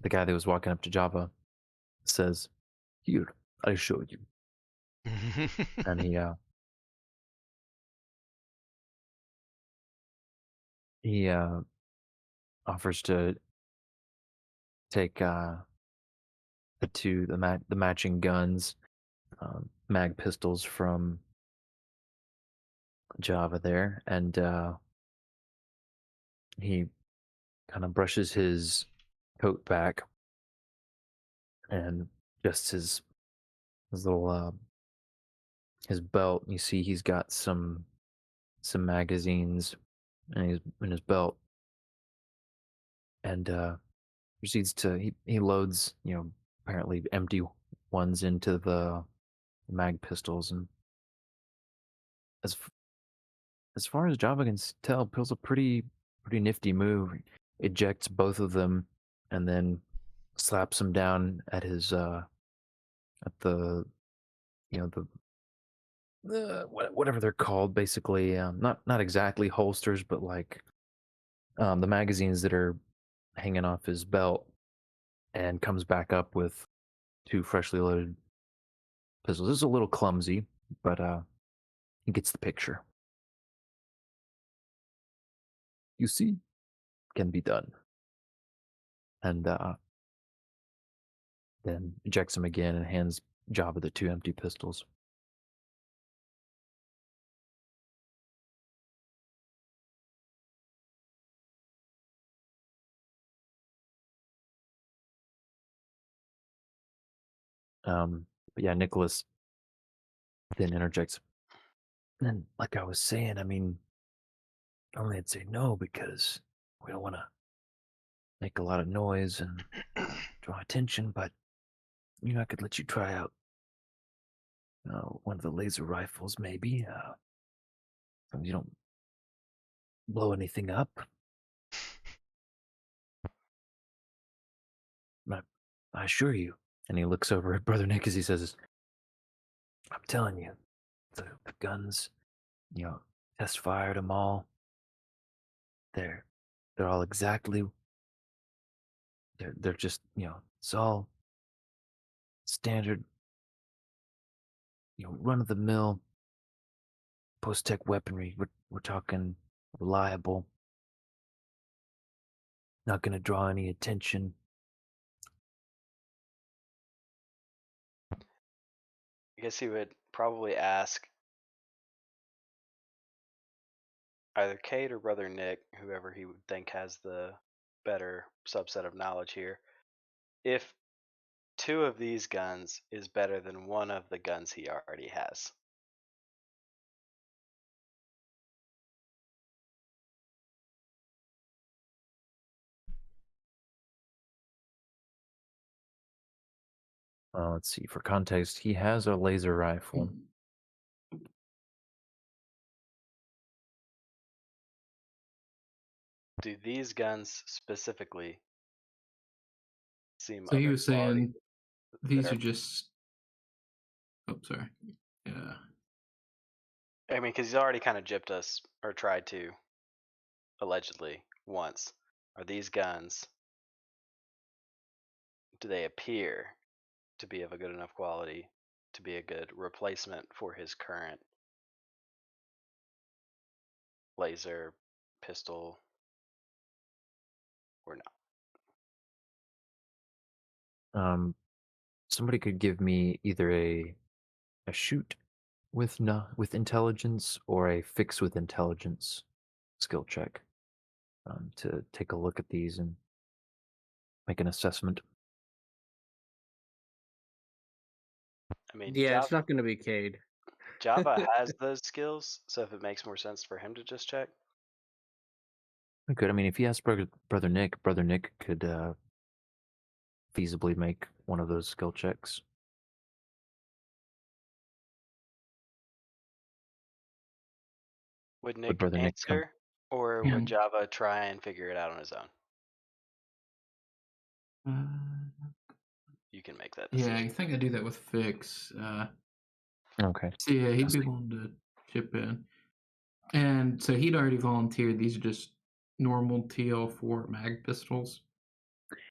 guy that was walking up to Java, says, "Here, I show you," and he offers to take the matching guns, mag pistols from Java there, and he kind of brushes his coat back and just his little his belt. You see, he's got some magazines in his belt, and proceeds to he loads apparently empty ones into the mag pistols, and as as far as Java can tell, pulls a pretty nifty move. Ejects both of them, and then slaps them down at his at the whatever they're called, basically. Not exactly holsters, but like the magazines that are hanging off his belt, and comes back up with two freshly loaded pistols. This is a little clumsy, but he gets the picture. You see, can be done. And then ejects him again and hands Jabba the two empty pistols. But yeah, Nicholas then interjects. And like I was saying, I mean, normally I'd say no because we don't want to make a lot of noise and draw attention, but I could let you try out one of the laser rifles, maybe. As long as you don't blow anything up. I assure you. And he looks over at Brother Nick as he says, "I'm telling you, the guns, test fired them all. They're they're all exactly. They're just it's all standard, run of the mill post tech weaponry. We're talking reliable. Not going to draw any attention." I guess he would probably ask either Kate or Brother Nick, whoever he would think has the better subset of knowledge here, if two of these guns is better than one of the guns he already has. Let's see. For context, he has a laser rifle. do these guns specifically seem So of he a was quality saying that these are? are just. Oh, sorry. Yeah. I mean, because he's already kind of gypped us or tried to, allegedly, once. Are these guns? Do they appear to be of a good enough quality to be a good replacement for his current laser pistol or not? Somebody could give me either a shoot with with intelligence or a fix with intelligence skill check to take a look at these and make an assessment. I mean, Yeah, it's not going to be Cade. Java has those skills, so if it makes more sense for him to just check. I could. I mean, if he asked Brother Nick could feasibly make one of those skill checks. Would Would Nick Brother Nick come? answer, or would And Java try and figure it out on his own? You can make that yeah, decision. I think I do that with Fix. Okay. So yeah, he'd be Interesting. willing to chip in. And so he'd already volunteered. These are just normal TL4 mag pistols.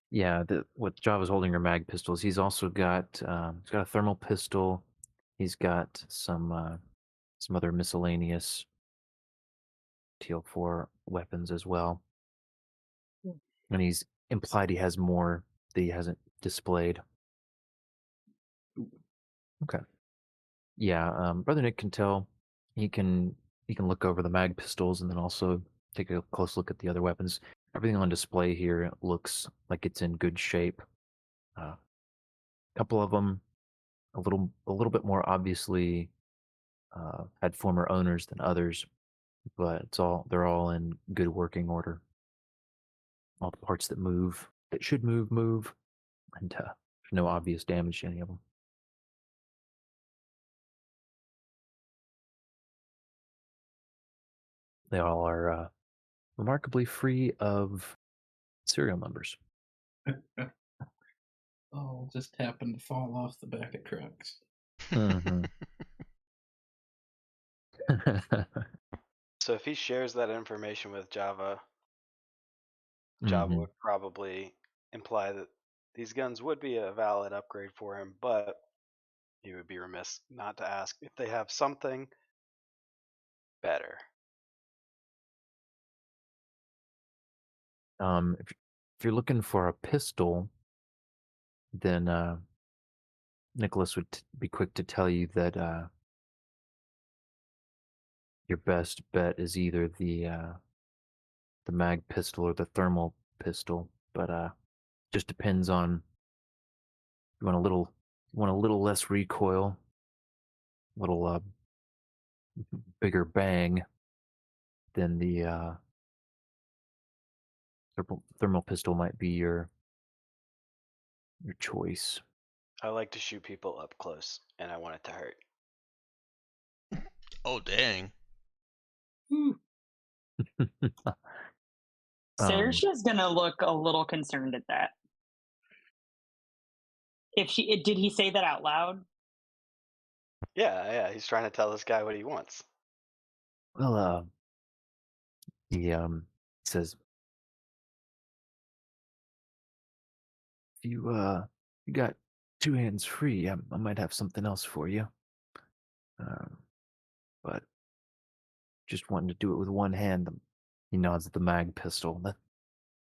Yeah, what Java's holding are mag pistols. He's also got he's got a thermal pistol. He's got some other miscellaneous TL4 weapons as well. And he's implied he has more that he hasn't displayed. Okay. Yeah, Brother Nick can tell. He can look over the mag pistols and then also take a close look at the other weapons. Everything on display here looks like it's in good shape. A couple of them a little bit more obviously had former owners than others, but they're all in good working order. All the parts that should move, and there's no obvious damage to any of them. They all are remarkably free of serial numbers. Oh, just happened to fall off the back of trucks. Mm-hmm. So if he shares that information with Java, Java Mm-hmm. would probably imply that these guns would be a valid upgrade for him, but he would be remiss not to ask if they have something better. If you're looking for a pistol, then Nicholas would be quick to tell you that your best bet is either the mag pistol or the thermal pistol, but just depends on you want a little less recoil, a little bigger bang than the thermal pistol might be your choice. I like to shoot people up close, and I want it to hurt. Oh dang. Saoirse's gonna look a little concerned at that. Did he say that out loud? Yeah, he's trying to tell this guy what he wants. Well, he says, if you got two hands free, I might have something else for you. But just wanting to do it with one hand. He nods at the mag pistol.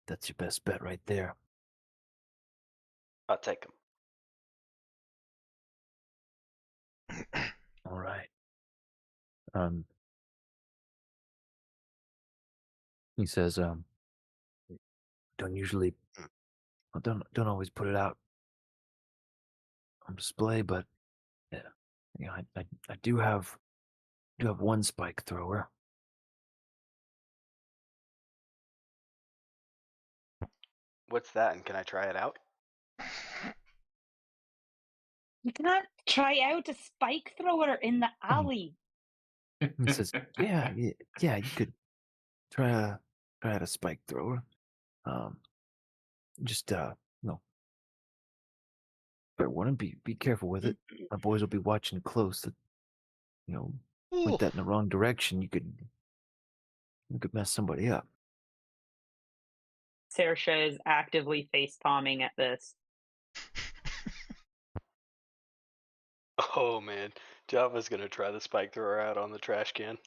That's your best bet right there. I'll take him. All right. He says, don't usually, don't always put it out on display, but yeah, I do have one spike thrower. What's that, and can I try it out? You cannot try out a spike thrower in the alley. He says, yeah, you could try I had a spike thrower. Just no. Fair warning, be careful with it. My boys will be watching close. That Ooh. point that in the wrong direction, you could mess somebody up. Saoirse is actively face palming at this. Oh man, Java's gonna try the spike thrower out on the trash can.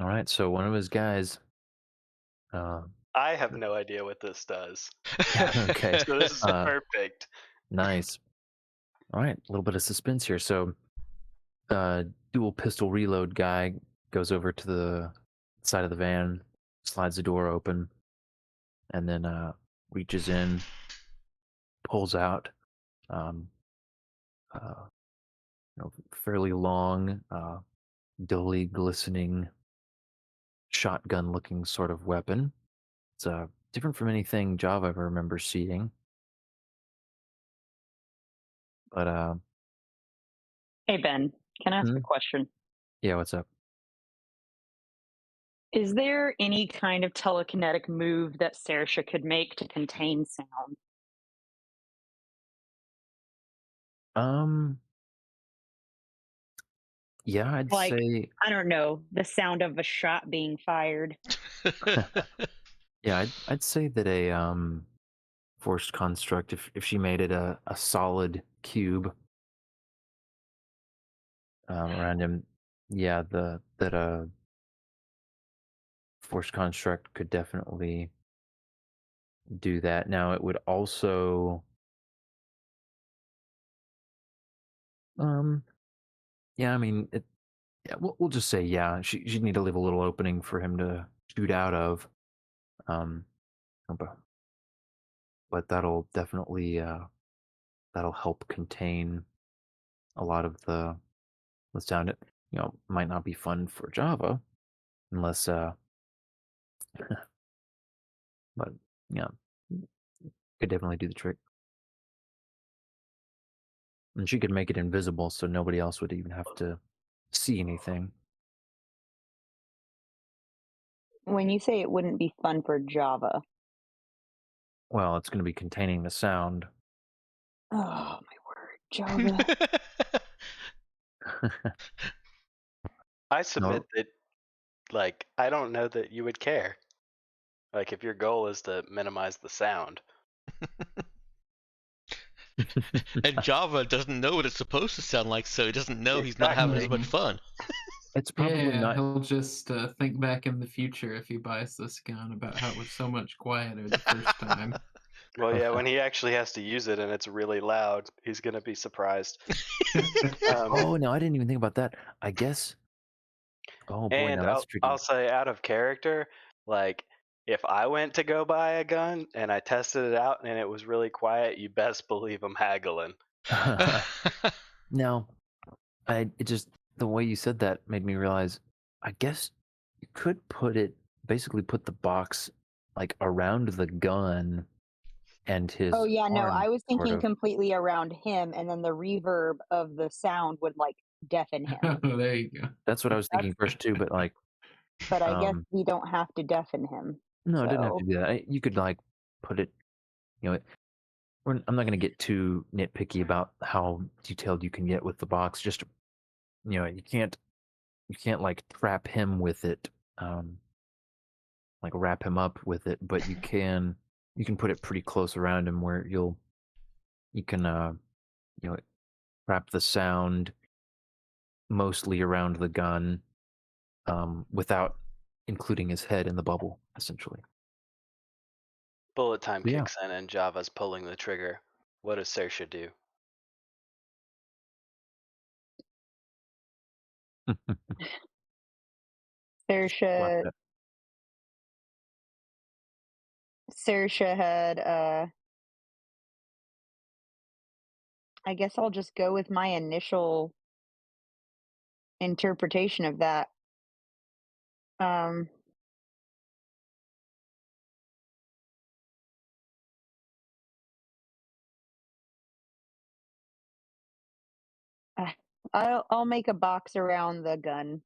All right, so one of his guys. I have no idea what this does. Okay. So this is perfect. Nice. All right, a little bit of suspense here. So, dual pistol reload guy goes over to the side of the van, slides the door open, and then reaches in, pulls out, um, fairly long, dully glistening, shotgun-looking sort of weapon. It's different from anything Java ever remembers seeing. But Hey, Ben, can I ask a Hmm? question? Yeah, what's up? Is there any kind of telekinetic move that Saoirse could make to contain sound? Um, yeah, I'd Like, say, I don't know, the sound of a shot being fired. yeah, I'd say that a forced construct, if she made it a solid cube around him, yeah, the that a forced construct could definitely do that. Now it would also, um, yeah, I mean, yeah, we'll just say yeah. She'd need to leave a little opening for him to shoot out of, um, but that'll definitely that'll help contain a lot of the sound. It might not be fun for Java unless but yeah, could definitely do the trick. And she could make it invisible so nobody else would even have to see anything. When you say it wouldn't be fun for Java, Well, it's going to be containing the sound. oh my word, Java. I submit No, that, like, I don't know that you would care. Like, if your goal is to minimize the sound. And Java doesn't know what it's supposed to sound like, so he doesn't know he's not having as much Exactly. fun. it's probably Yeah, not. he'll just think back in the future if he buys this gun about how it was so much quieter the first time. Well, yeah, when he actually has to use it and it's really loud, he's gonna be surprised. Oh no, I didn't even think about that. I guess. Oh boy, And now that's I'll tricky. say, out of character, like, if I went to go buy a gun and I tested it out and it was really quiet, you best believe I'm haggling. Now, it just the way you said that made me realize. I guess you could basically put the box like around the gun and Oh his yeah, no, arm, I was sort thinking of. completely around him, and then the reverb of the sound would like deafen him. Oh, there you go. That's what I was thinking first too, but like, But I guess um, we don't have to deafen him. no, it didn't have So to do that. You could like put it, you know, I'm not going to get too nitpicky about how detailed you can get with the box. Just, you can't like trap him with it, like wrap him up with it, but you can put it pretty close around him where you can, you know, wrap the sound mostly around the gun, without including his head in the bubble, essentially. Bullet time So, yeah. kicks in and Java's pulling the trigger. What does Saoirse do? Slap Saoirse, that. Saoirse had I guess I'll just go with my initial interpretation of that. Um, uh, I'll make a box around the gun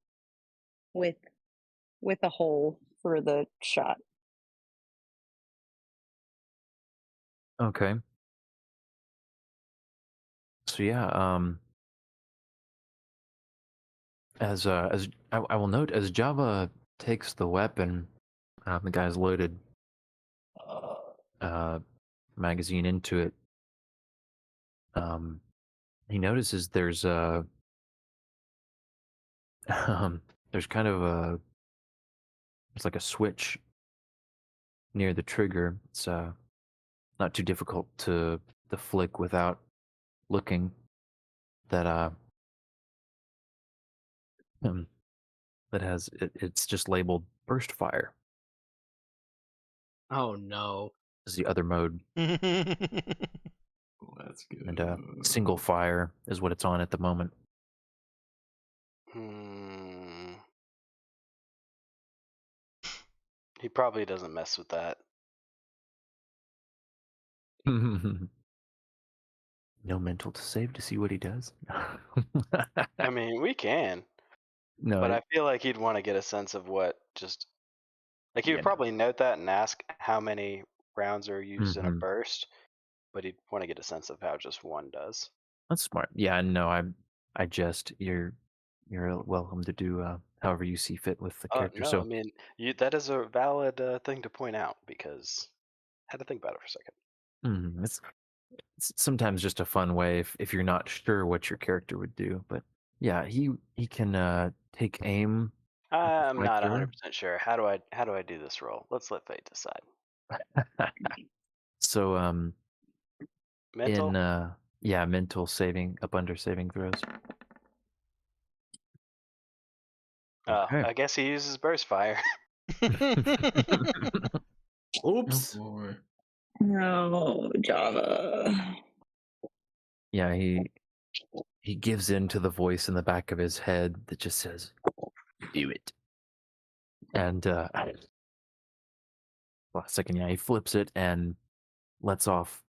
with with a hole for the shot. Okay. So yeah, as I will note, as Java takes the weapon, the guy's loaded uh magazine into it. Um, he notices there's a there's kind of a it's like a switch near the trigger. It's not too difficult to flick without looking. That um, that has it's just labeled burst fire Oh no. is the other mode, Let's go. and single fire is what it's on at the moment. He probably doesn't mess with that. No mental to save to see what he does. I mean, we can, No, but I feel like he'd want to get a sense of what just like he yeah, would no. probably note that and ask how many rounds are used in a Mhm. burst, but he'd want to get a sense of how just one does. That's smart. Yeah, no, I just you're welcome to do however you see fit with the character. No, I So mean that is a valid thing to point out because I had to think about it for a second. it's sometimes just a fun way if you're not sure what your character would do. But yeah, he can take aim with the I'm not flamethrower. 100% sure. How do I do this roll? Let's let fate decide. So Mental. in yeah, mental saving up under saving throws. Okay. I guess he uses burst fire. Oops. Oh boy. No, Java. Yeah, he gives in to the voice in the back of his head that just says, "Do it." And last second, yeah, he flips it and lets off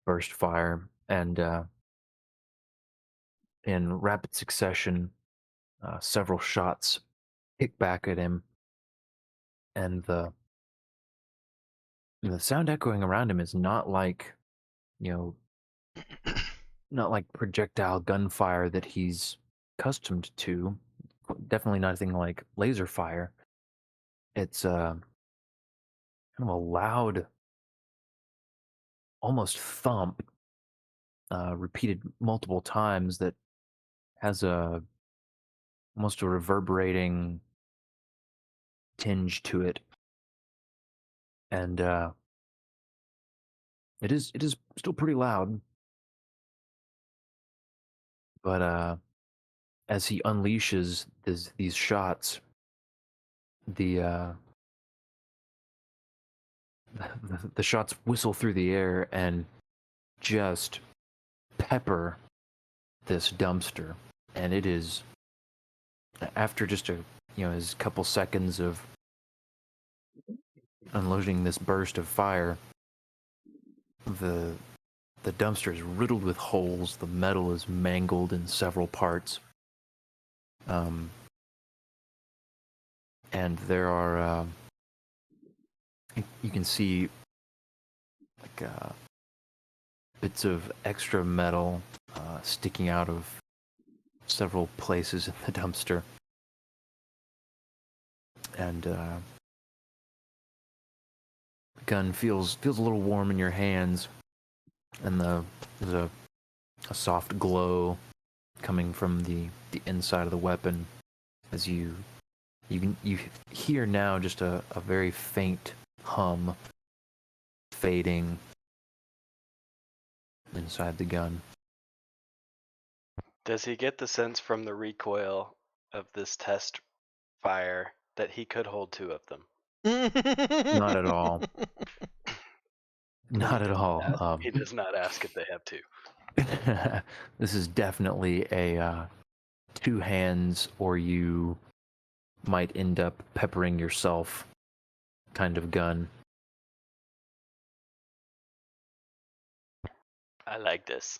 burst fire, and in rapid succession, several shots kick back at him, and the sound echoing around him is not like, you know, not like projectile gunfire that he's accustomed to. Definitely nothing like laser fire. It's kind of a loud, almost thump, repeated multiple times that has a almost a reverberating tinge to it, and it is still pretty loud. But as he unleashes these shots, the the shots whistle through the air and just pepper this dumpster, and it is after just his couple seconds of unloading this burst of fire, the the dumpster is riddled with holes. The metal is mangled in several parts. Um, and there are you can see like bits of extra metal sticking out of several places in the dumpster, and the gun feels a little warm in your hands, and there's a soft glow coming from the inside of the weapon as you hear now just a very faint hum fading inside the gun. Does he get the sense from the recoil of this test fire that he could hold two of them? Not at all. Not at all. He does not ask if they have two. This is definitely a two hands or you might end up peppering yourself kind of gun. I like this.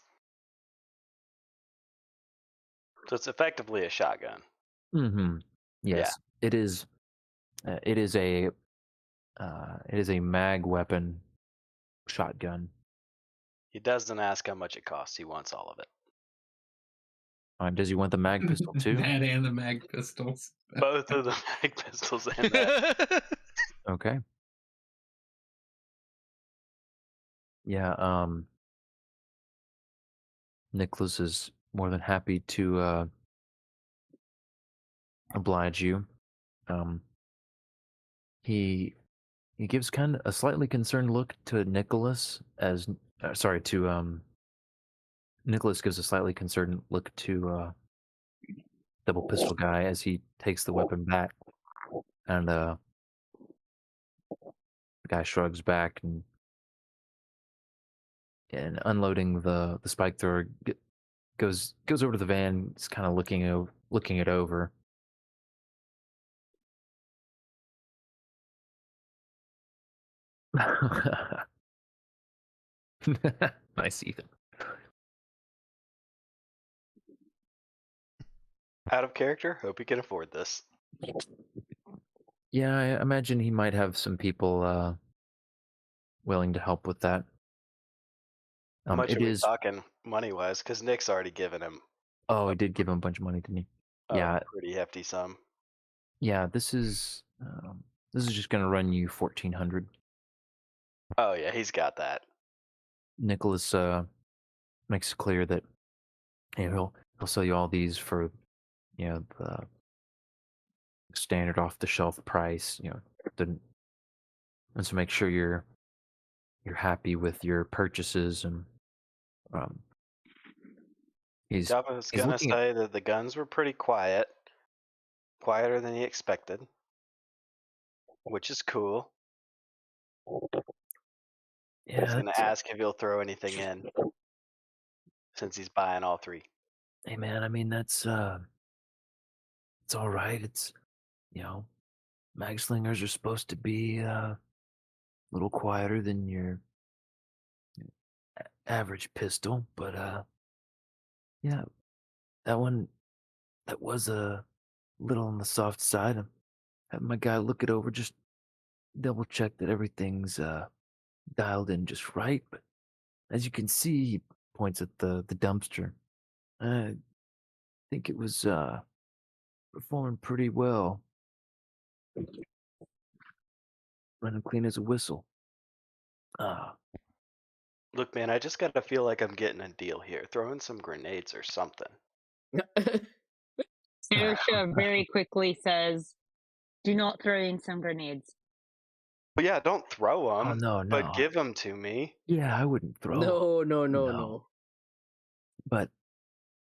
So it's effectively a shotgun. Mm-hmm. Yes, it is. It is a mag weapon shotgun. He doesn't ask how much it costs. He wants all of it. Does he want the mag pistol too? That and the mag pistols. Both of the mag pistols and that. Okay. Yeah. Nicholas is more than happy to oblige you. He gives kind of a slightly concerned look to Nicholas as sorry to Nicholas gives a slightly concerned look to double pistol guy as he takes the weapon back, and the guy shrugs back and unloading the spike thrower goes over to the van. He's kind of looking it over. Nice, Ethan. Out of character. Hope you can afford this. Yeah, I imagine he might have some people willing to help with that. How much It are we is. talking money wise? Because Nick's already given him Oh, he did give him a bunch of money, didn't he? a Yeah, pretty hefty sum. yeah. This is just gonna run you 1,400. Oh yeah, he's got that. Nicholas makes it clear that he'll sell you all these for the standard off the shelf price. And to make sure you're happy with your purchases, and um, he's Java was he's gonna looking at. say that the guns were pretty quiet, quieter than he expected, which is cool. He's Yeah, gonna ask if he'll throw anything in, since he's buying all three. hey man, I mean that's it's all right. It's mag slingers are supposed to be a little quieter than your average pistol, but yeah, that one that was a little on the soft side. I'm having my guy look it over, just double check that everything's dialed in just right. But as you can see, he points at the dumpster. I think it was performing pretty well, running clean as a whistle. Uh, Look, man, I just gotta feel like I'm getting a deal here. Throw in some grenades or something. Saoirse very quickly says, "Do not throw in some grenades." But yeah, don't throw oh them, no, but no, give them to me. yeah, I wouldn't throw 'em. No, no, no, No. no. But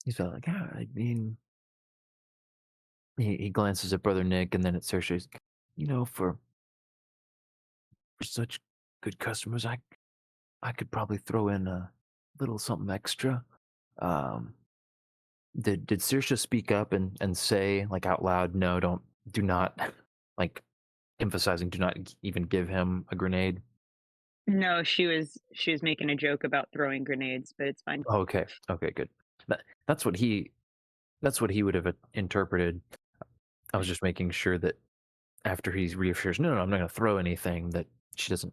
he's felt like, I mean, he glances at Brother Nick and then at Cersei's. For such good customers, I could probably throw in a little something extra. Um, did Saoirse speak up and say like out loud, no, do not, like emphasizing, do not even give him a grenade? No, she was making a joke about throwing grenades, but it's fine. Okay, okay, good. That's what he would have interpreted. I was just making sure that after he reassures, no, I'm not going to throw anything, that she doesn't,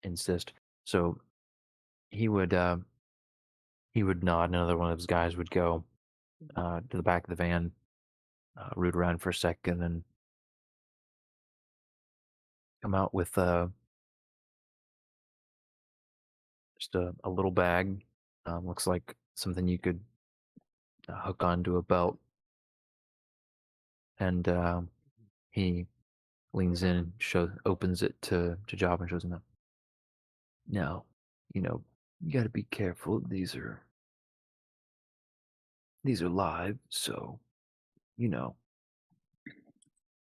insist. So he would nod, and another one of his guys would go to the back of the van, root around for a second, and then come out with just a little bag. Looks like something you could hook onto a belt, and he leans in and opens it to Job and shows him that. Now, you got to be careful. These are live, so you know.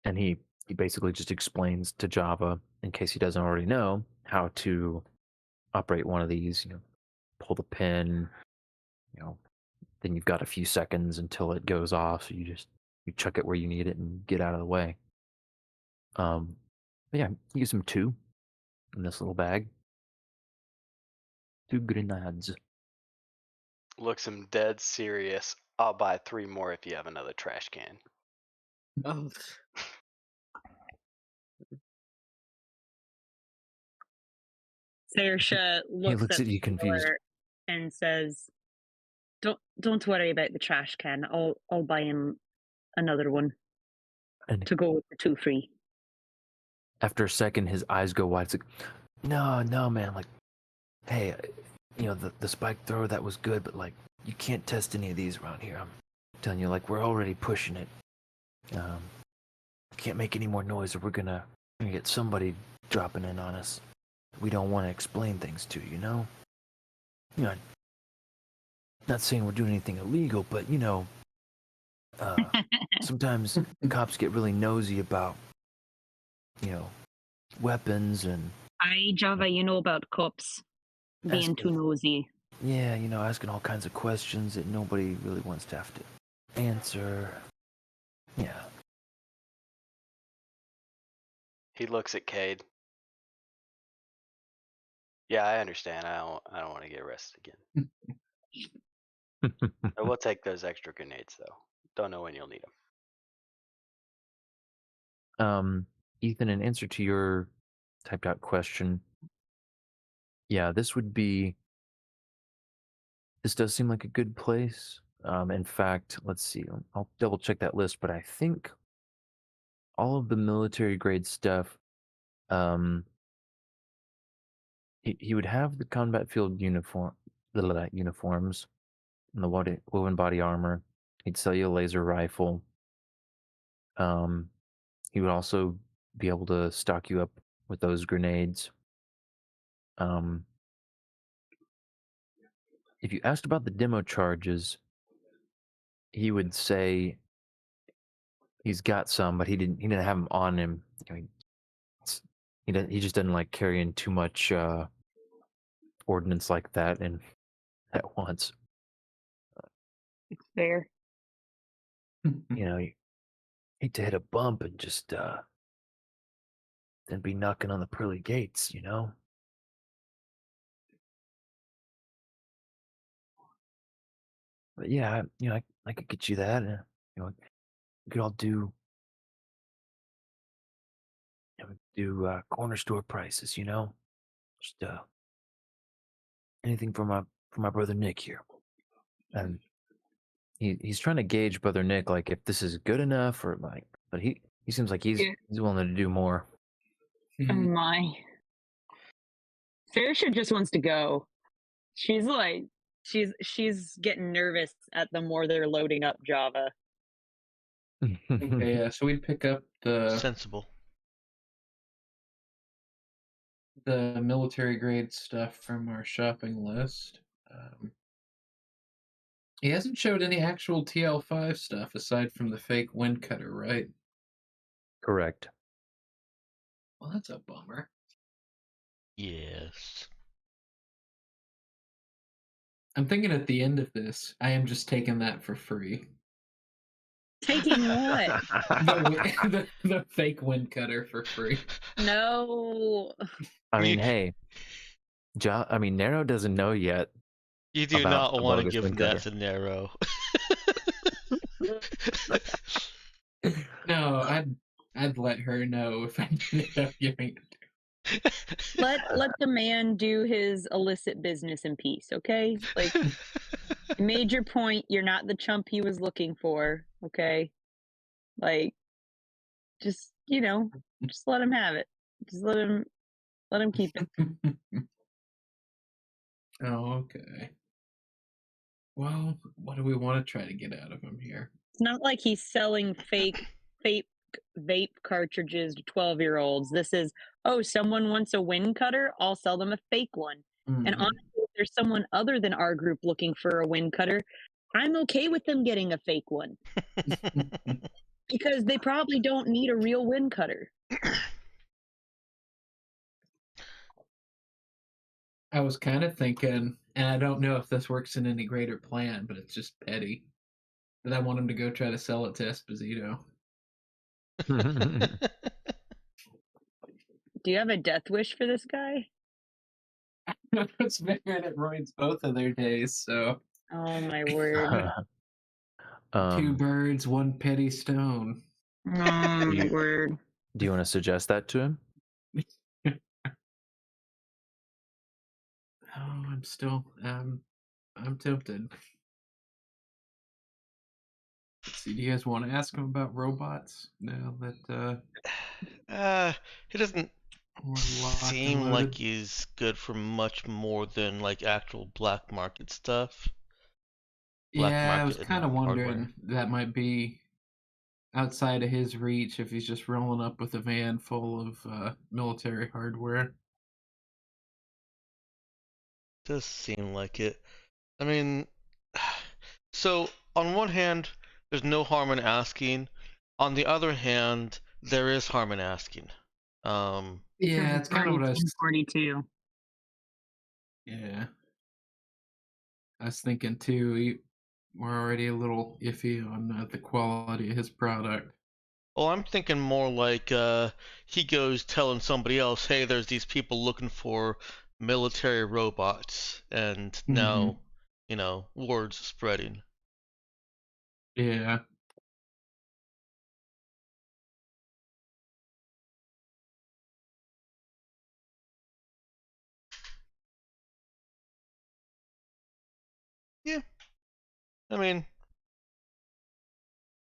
And he basically just explains to Java, in case he doesn't already know, how to operate one of these. Pull the pin. Then you've got a few seconds until it goes off. So you chuck it where you need it and get out of the way. But yeah, he gives him two in this little bag. 2 grenades. Looks him dead serious. I'll buy 3 more if you have another trash can. Oh, Saoirse He looks looks at at the you confused. floor and says, "Don't worry about the trash can. I'll buy him another one And to go with the 2 free." after a second, his eyes go wide. It's like, no, man. Like, hey, the spike thrower, that was good, but like, you can't test any of these around here. I'm telling you, like, we're already pushing it. Can't make any more noise, or we're gonna get somebody dropping in on us. We don't want to explain things to you, know. Not saying we're doing anything illegal, but sometimes cops get really nosy about, weapons and Aye, Java, you know about cops being asking, too nosy. yeah, asking all kinds of questions that nobody really wants to have to answer. Yeah. He looks at Cade. Yeah, I understand. I don't want to get arrested again. We'll take those extra grenades though. Don't know when you'll need them. Ethan, in answer to your typed out question, yeah, this does seem like a good place. In fact, let's see, I'll double check that list, but I think all of the military grade stuff, he would have the combat field uniforms and the woven body armor. He'd sell you a laser rifle. He would also be able to stock you up with those grenades. If you asked about the demo charges, he would say he's got some, but he didn't have them on him. I mean, he just doesn't like carrying too much ordnance like that and at once. It's fair. You hate to hit a bump and just then be knocking on the pearly gates, But yeah, I could get you that. We could all do corner store prices, just anything for my brother Nick here. And he's trying to gauge brother Nick, like if this is good enough or like, but he seems like he's willing to do more. Oh my. Saoirse just wants to go. She's like, she's getting nervous at the more they're loading up Java. Okay, yeah. So we pick up Sensible. the military grade stuff from our shopping list. He hasn't showed any actual TL5 stuff aside from the fake Windcutter, right? Correct. Well, that's a bummer. Yes. I'm thinking at the end of this, I am just taking that for free. Taking what? the fake Windcutter for free. No. I mean, hey, Nero doesn't know yet. You do about not a want to bogus give Windcutter. that to Nero. No, I'd let her know if I ended up giving it. Let the man do his illicit business in peace, okay? Like, you made your point. You're not the chump he was looking for, okay? Like, just just let him have it. Just let him keep it. Oh, okay. Well, what do we want to try to get out of him here? It's not like he's selling fake vape cartridges to 12-year-olds. This is, oh, someone wants a Windcutter, I'll sell them a fake one. And honestly, if there's someone other than our group looking for a Windcutter, I'm okay with them getting a fake one. Because they probably don't need a real Windcutter. I was kind of thinking, and I don't know if this works in any greater plan, but it's just petty, that I want him to go try to sell it to Esposito. Do you have a death wish for this guy? It's figured it ruins both of their days, so. Oh my word. 2 birds, 1 petty stone. Oh my word. Do you want to suggest that to him? Oh, I'm still I'm tempted. Let's see, do you guys want to ask him about robots now that He doesn't we're locked and seem like loaded? he's good for much more than like actual black market stuff. Black Yeah, I was market and kind of hardware. wondering that might be outside of his reach if he's just rolling up with a van full of military hardware. Does seem like it. I mean, so on one hand, there's no harm in asking. On the other hand, there is harm in asking. Um, Because Yeah, it's it's kind of already what I was. 10:42. Yeah, I was thinking too. We're already a little iffy on the quality of his product. well, I'm thinking more like he goes telling somebody else, "Hey, there's these people looking for military robots," and Hmm. now, word's spreading. Yeah. Yeah, I mean,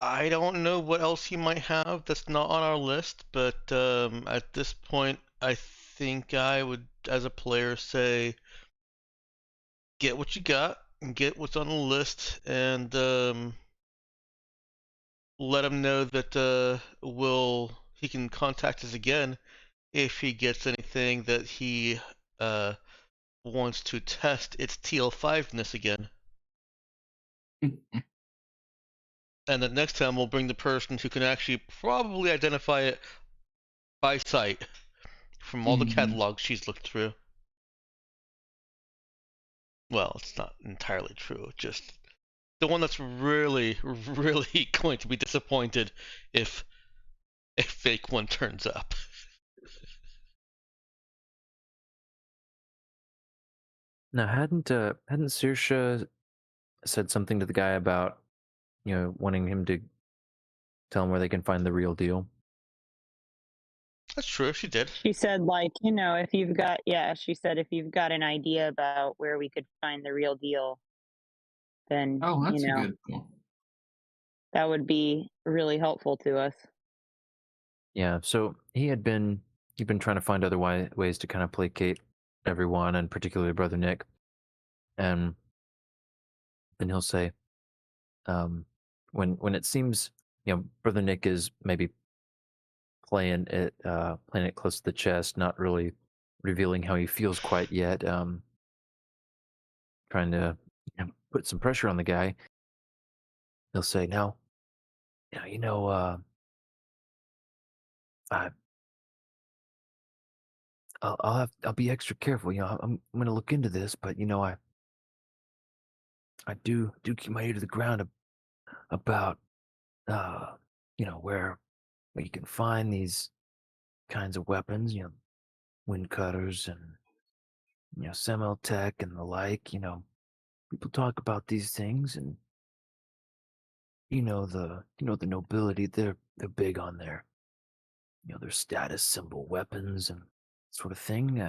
I don't know what else he might have that's not on our list, but at this point, I think I would, as a player, say get what you got and get what's on the list, and let him know that he can contact us again if he gets anything that he uh, wants to test its TL5-ness again. And that next time we'll bring the person who can actually probably identify it by sight from all the Hmm. catalogs she's looked through. Well, it's not entirely true. Just the one that's really, really going to be disappointed if a fake one turns up. Now, hadn't Saoirse said something to the guy about wanting him to tell him where they can find the real deal? That's true. She did. She said, like, if you've got, yeah, she said, if you've got an idea about where we could find the real deal, then, Oh, that's a good point. that would be really helpful to us. Yeah. So he'd been trying to find other ways to kind of placate everyone, and particularly Brother Nick. And then he'll say, um, when it seems Brother Nick is maybe playing it close to the chest, not really revealing how he feels quite yet. Trying to put some pressure on the guy. He'll say, now I, I'll be extra careful. I'm gonna look into this, but I do keep my ear to the ground about uh where you can find these kinds of weapons. Windcutters and Semeltech and the like. People talk about these things, and the nobility. They're big on their status symbol weapons and sort of thing.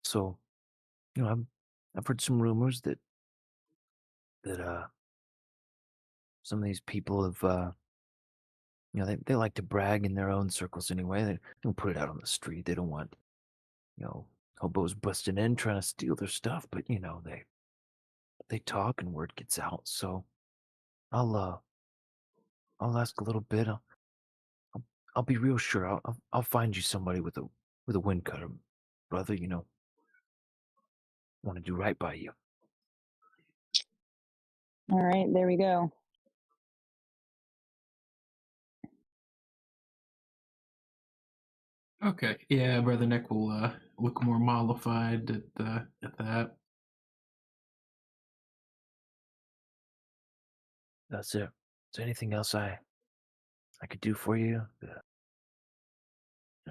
So I've heard some rumors that some of these people have they like to brag in their own circles anyway. They don't put it out on the street. They don't want you know hobos busting in trying to steal their stuff, but they talk and word gets out. So I'll uh I'll ask a little bit. I'll, I'll be real sure. I'll find you somebody with a wind cutter, brother. Want to do right by you. All right, there we go. Okay. Yeah, Brother Nick will look more mollified at that. That's it. Is there anything else I could do for you?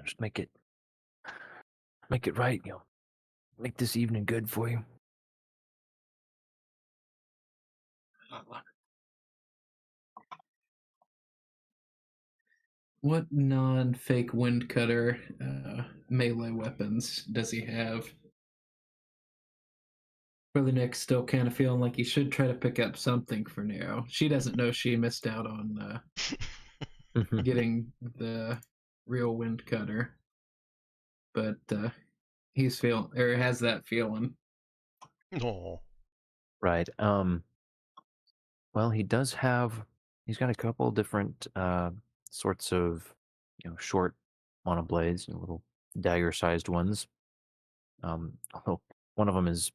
Just make it right. Make this evening good for you. What non-fake wind cutter melee weapons does he have? Brother Nick's still kind of feeling like he should try to pick up something for Nero. She doesn't know she missed out on getting the real Windcutter, but he's feeling or has that feeling. Oh. Right. Well, he does have. He's got a couple different sorts of, short monoblades, little dagger-sized ones. Although one of them is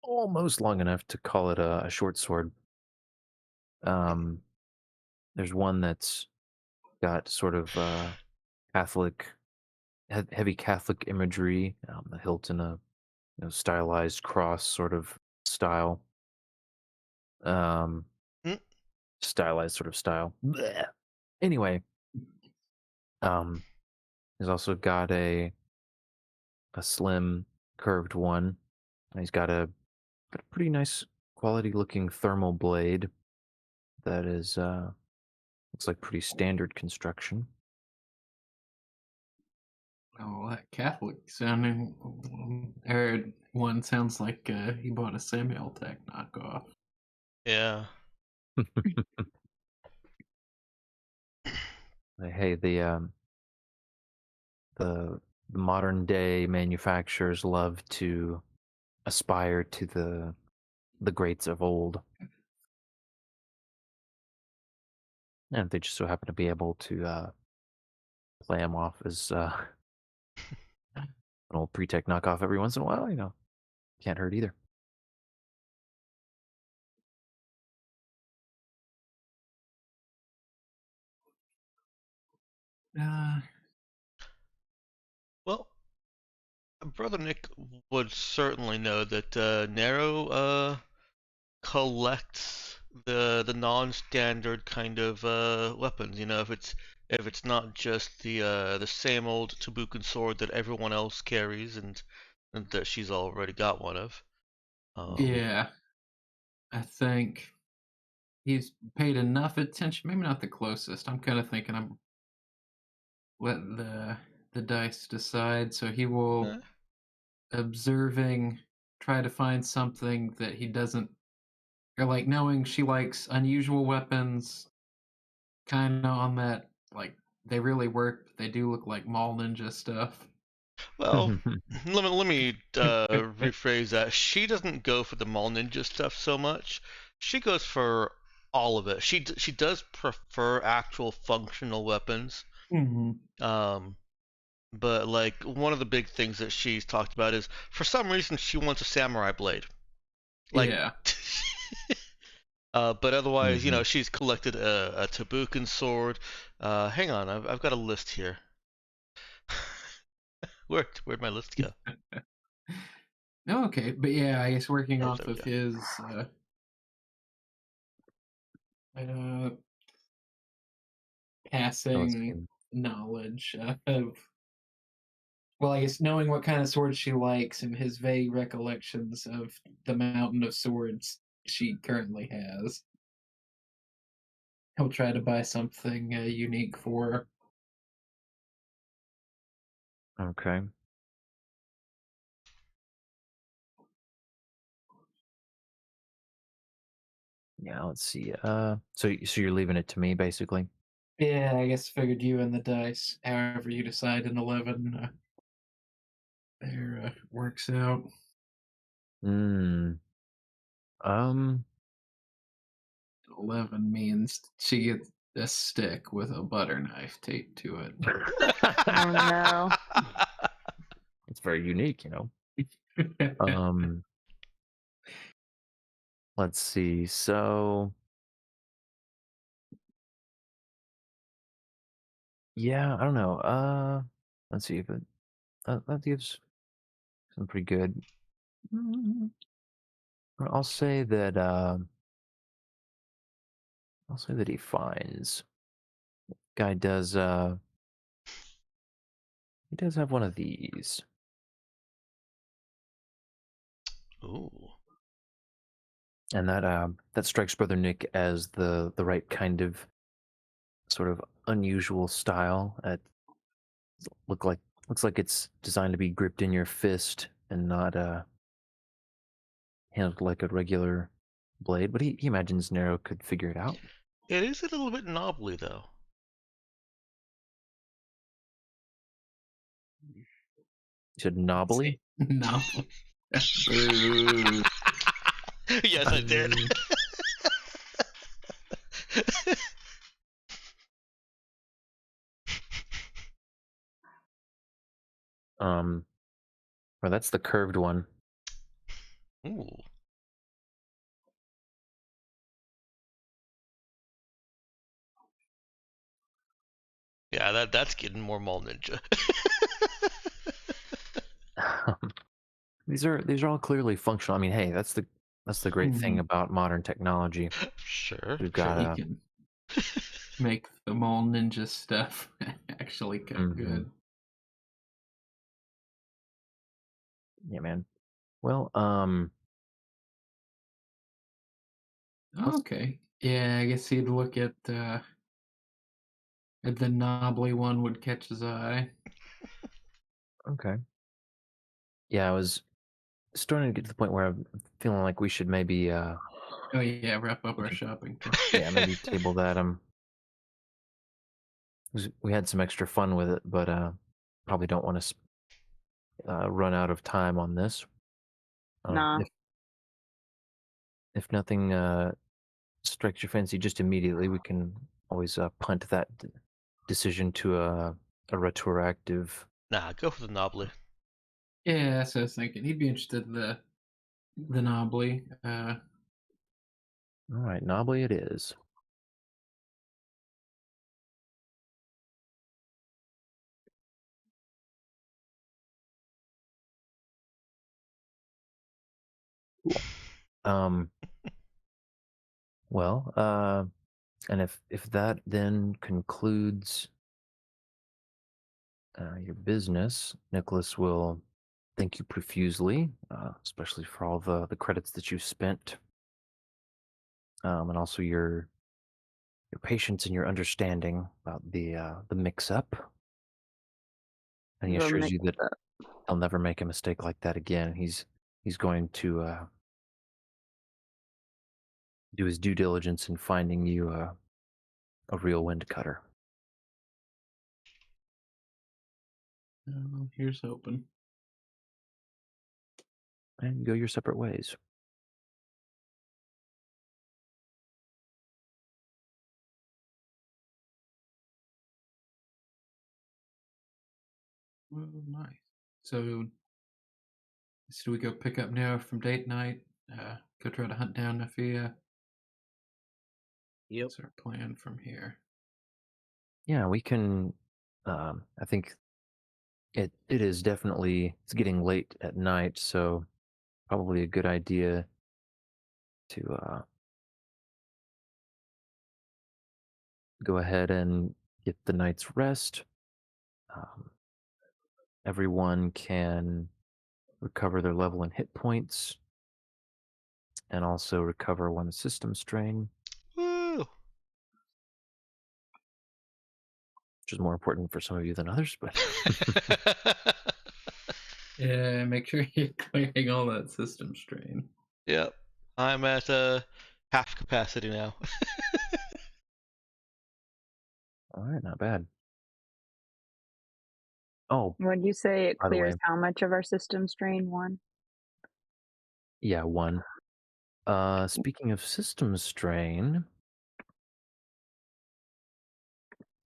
almost long enough to call it a short sword. There's one that's got sort of Catholic, heavy Catholic imagery. The hilt in a stylized cross sort of style. Um, Mm. Stylized sort of style. Blech. Anyway, he's also got a slim curved one. And he's got a pretty nice quality looking thermal blade that is looks like pretty standard construction. Oh, that Catholic sounding one sounds like he bought a Samuel Tech knockoff. Yeah. Hey, the modern day manufacturers love to aspire to the greats of old, and they just so happen to be able to play them off as an old pre-tech knockoff every once in a while. Can't hurt either. Uh, Well, Brother Nick would certainly know that Nero collects the non-standard kind of weapons. If it's not just the same old Tabukan sword that everyone else carries and that she's already got one of. yeah, I think he's paid enough attention. Maybe not the closest. I'm kind of thinking I'm letting the dice decide. So he will eh, observing try to find something that he doesn't or like knowing she likes unusual weapons, kind of on that like they really work. But they do look like mall ninja stuff. Well, let me rephrase that. She doesn't go for the mall ninja stuff so much. She goes for all of it. She does prefer actual functional weapons. Mm-hmm. But like one of the big things that she's talked about is for some reason she wants a samurai blade. Like Yeah. but otherwise, Mhm. she's collected a Tabukan sword. Hang on, I've got a list here. Where'd my list go? Okay, but yeah, I guess working Oh, off there we of go. his uh, So let's passing see. knowledge of, well, I guess knowing what kind of sword she likes and his vague recollections of the mountain of swords she currently has. He'll try to buy something unique for her. Okay. Yeah, let's see. So you're leaving it to me, basically. Yeah, I guess figured you and the dice, however you decide in 11, there works out. Hmm. Um. 11 means she gets a stick with a butter knife taped to it. Oh no. It's very unique. Um. Let's see. So yeah, I don't know. Let's see if that gives some pretty good. Mm, I'll say that. I'll say that he finds. Guy does. He does have one of these. Ooh. And that strikes Brother Nick as the right kind of sort of unusual style. It look like looks like it's designed to be gripped in your fist and not handled like a regular blade, but he imagines Nero could figure it out. It is a little bit knobbly, though. You said knobbly? No. Boo. Yes, I did. Well, that's the curved one. Ooh. Yeah, that's getting more mall ninja. These are all clearly functional. I mean, hey, that's the great thing Mhm. about modern technology. Sure. We've got You can make the mall ninja stuff actually cut Mhm. good. Yeah, man. Well, let's- Okay. Yeah, I guess he'd look at the knobbly one would catch his eye. okay. Yeah, I was starting to get to the point where I'm feeling like we should maybe Oh yeah, wrap up our shopping tour. yeah, maybe table that. 'Cause we had some extra fun with it, but probably don't want to run out of time on this. Nah. If nothing strikes your fancy just immediately, we can always punt that decision to a retroactive. Nah, go for the knobbly. Yeah, that's what I was thinking. He'd be interested in the knobbly. All right, knobbly it is. Cool. Well, and if that then concludes your business, Nicholas will thank you profusely, especially for all the credits that you've spent, and also your patience and your understanding about the mix-up. And he The assures mix you that up. he'll never make a mistake like that again. He's going to do his due diligence in finding you a real Windcutter. Here's hoping. And go your separate ways. Well, nice. So do we go pick up Nero from date night? Go try to hunt down Nafia. Yep. What's our plan from here? Yeah, we can. I think it is definitely it's getting late at night, so probably a good idea to go ahead and get the night's rest. Um, everyone can recover their level and hit points, and also recover one system strain, Woo! which is more important for some of you than others. But Yeah, make sure you're clearing all that system strain. Yep. I'm at half capacity now. all right, not bad. Oh, Would you say it by the way, clears how much of our system strain? One? yeah, one. Speaking of system strain,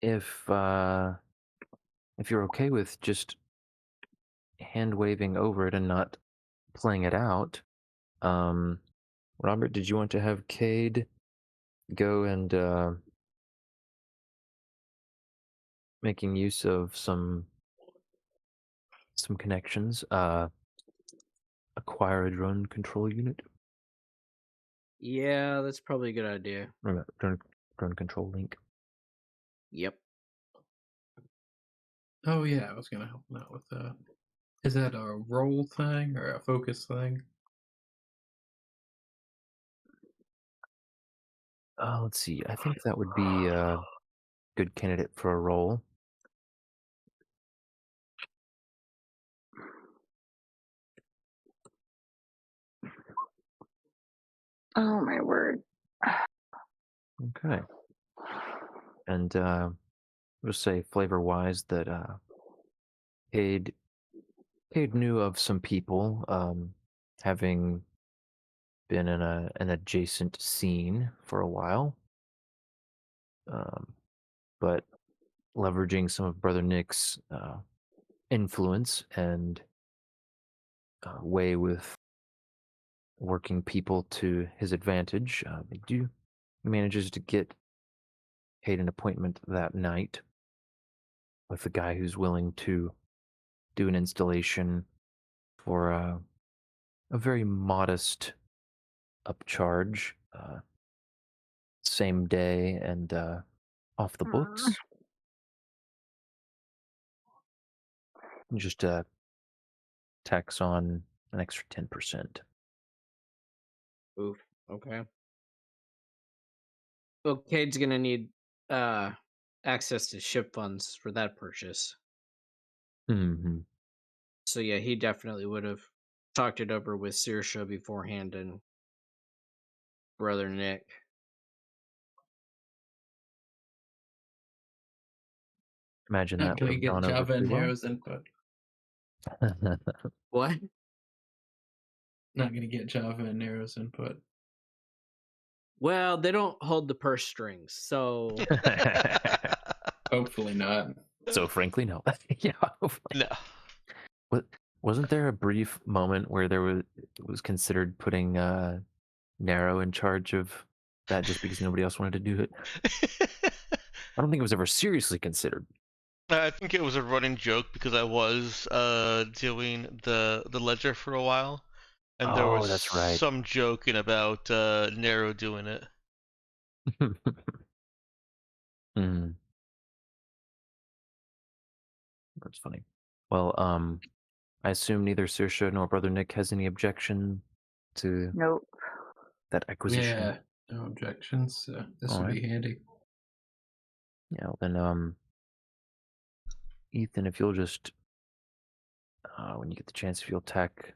if you're okay with just hand waving over it and not playing it out, um, Robert, did you want to have Cade go and making use of some connections, acquire a drone control unit? Yeah, that's probably a good idea. Remember, drone control link. Yep. Oh yeah, I was gonna help him out with that. Is that a roll thing or a focus thing? Let's see. I think that would be a good candidate for a role. Oh my word. Okay. And we'll say flavor-wise that Cade knew of some people, having been in an adjacent scene for a while, but leveraging some of Brother Nick's influence and way with working people to his advantage, he manages to get Cade an appointment that night with a guy who's willing to do an installation for a very modest upcharge, same day and off the Aw. books. Just tax on an extra 10%. Oof. Okay. Well, Cade's gonna need uh access to ship funds for that purchase. Hmm. So yeah, he definitely would have talked it over with Saoirse beforehand and brother Nick. Imagine Not that would gonna have get gone over Java pretty and well. Nero's input. What? Not gonna get Java and Nero's input. Well, they don't hold the purse strings, so Hopefully not. So frankly, no. Yeah. No. What, wasn't there a brief moment where there was it was considered putting Narrow in charge of that just because nobody else wanted to do it? I don't think it was ever seriously considered. I think it was a running joke because I was doing the ledger for a while, and there was Oh, that's right. some joking about Nero doing it. Hmm. That's funny. Well, I assume neither Saoirse nor Brother Nick has any objection to Nope. that acquisition. Yeah, no objections. This All would right. be handy. Yeah, well then, Ethan, if you'll just, when you get the chance, if you'll tack,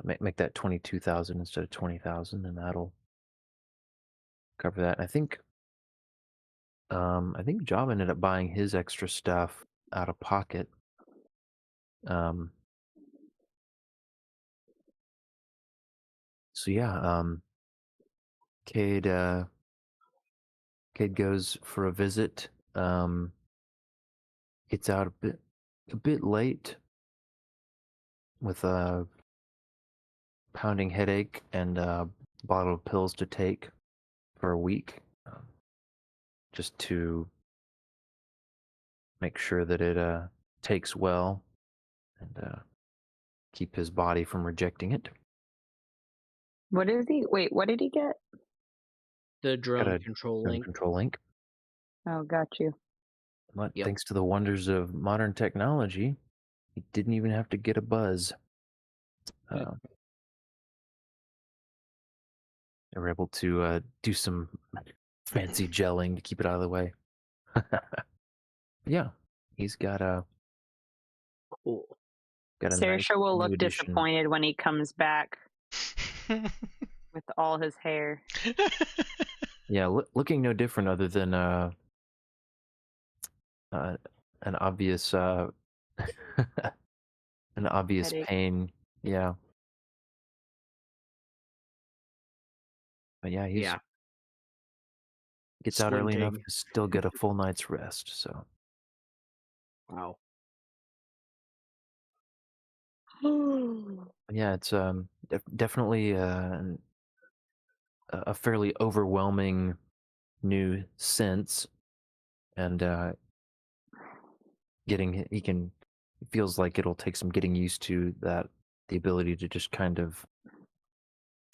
make that 22,000 instead of 20,000, and that'll cover that. And I think Job ended up buying his extra stuff out of pocket. Um, so yeah, Cade, Cade goes for a visit. Gets out a bit late with a pounding headache and a bottle of pills to take for a week, just to make sure that it takes well and keep his body from rejecting it. What is he? Wait, what did he get? the Got drone a control drone link. control link. Oh, got you. But Yep. thanks to the wonders of modern technology, he didn't even have to get a buzz. Yeah. They were able to do some fancy gelling to keep it out of the way. Yeah, he's Cool. got a nice Saoirse will new look addition. disappointed when he comes back with all his hair. Yeah, looking no different other than an obvious an obvious Headache. pain. Yeah, but yeah, he's Yeah. gets out early enough Squinting. to still get a full night's rest. So Wow. yeah, it's definitely a fairly overwhelming new sense, and getting he can it feels like it'll take some getting used to that, the ability to just kind of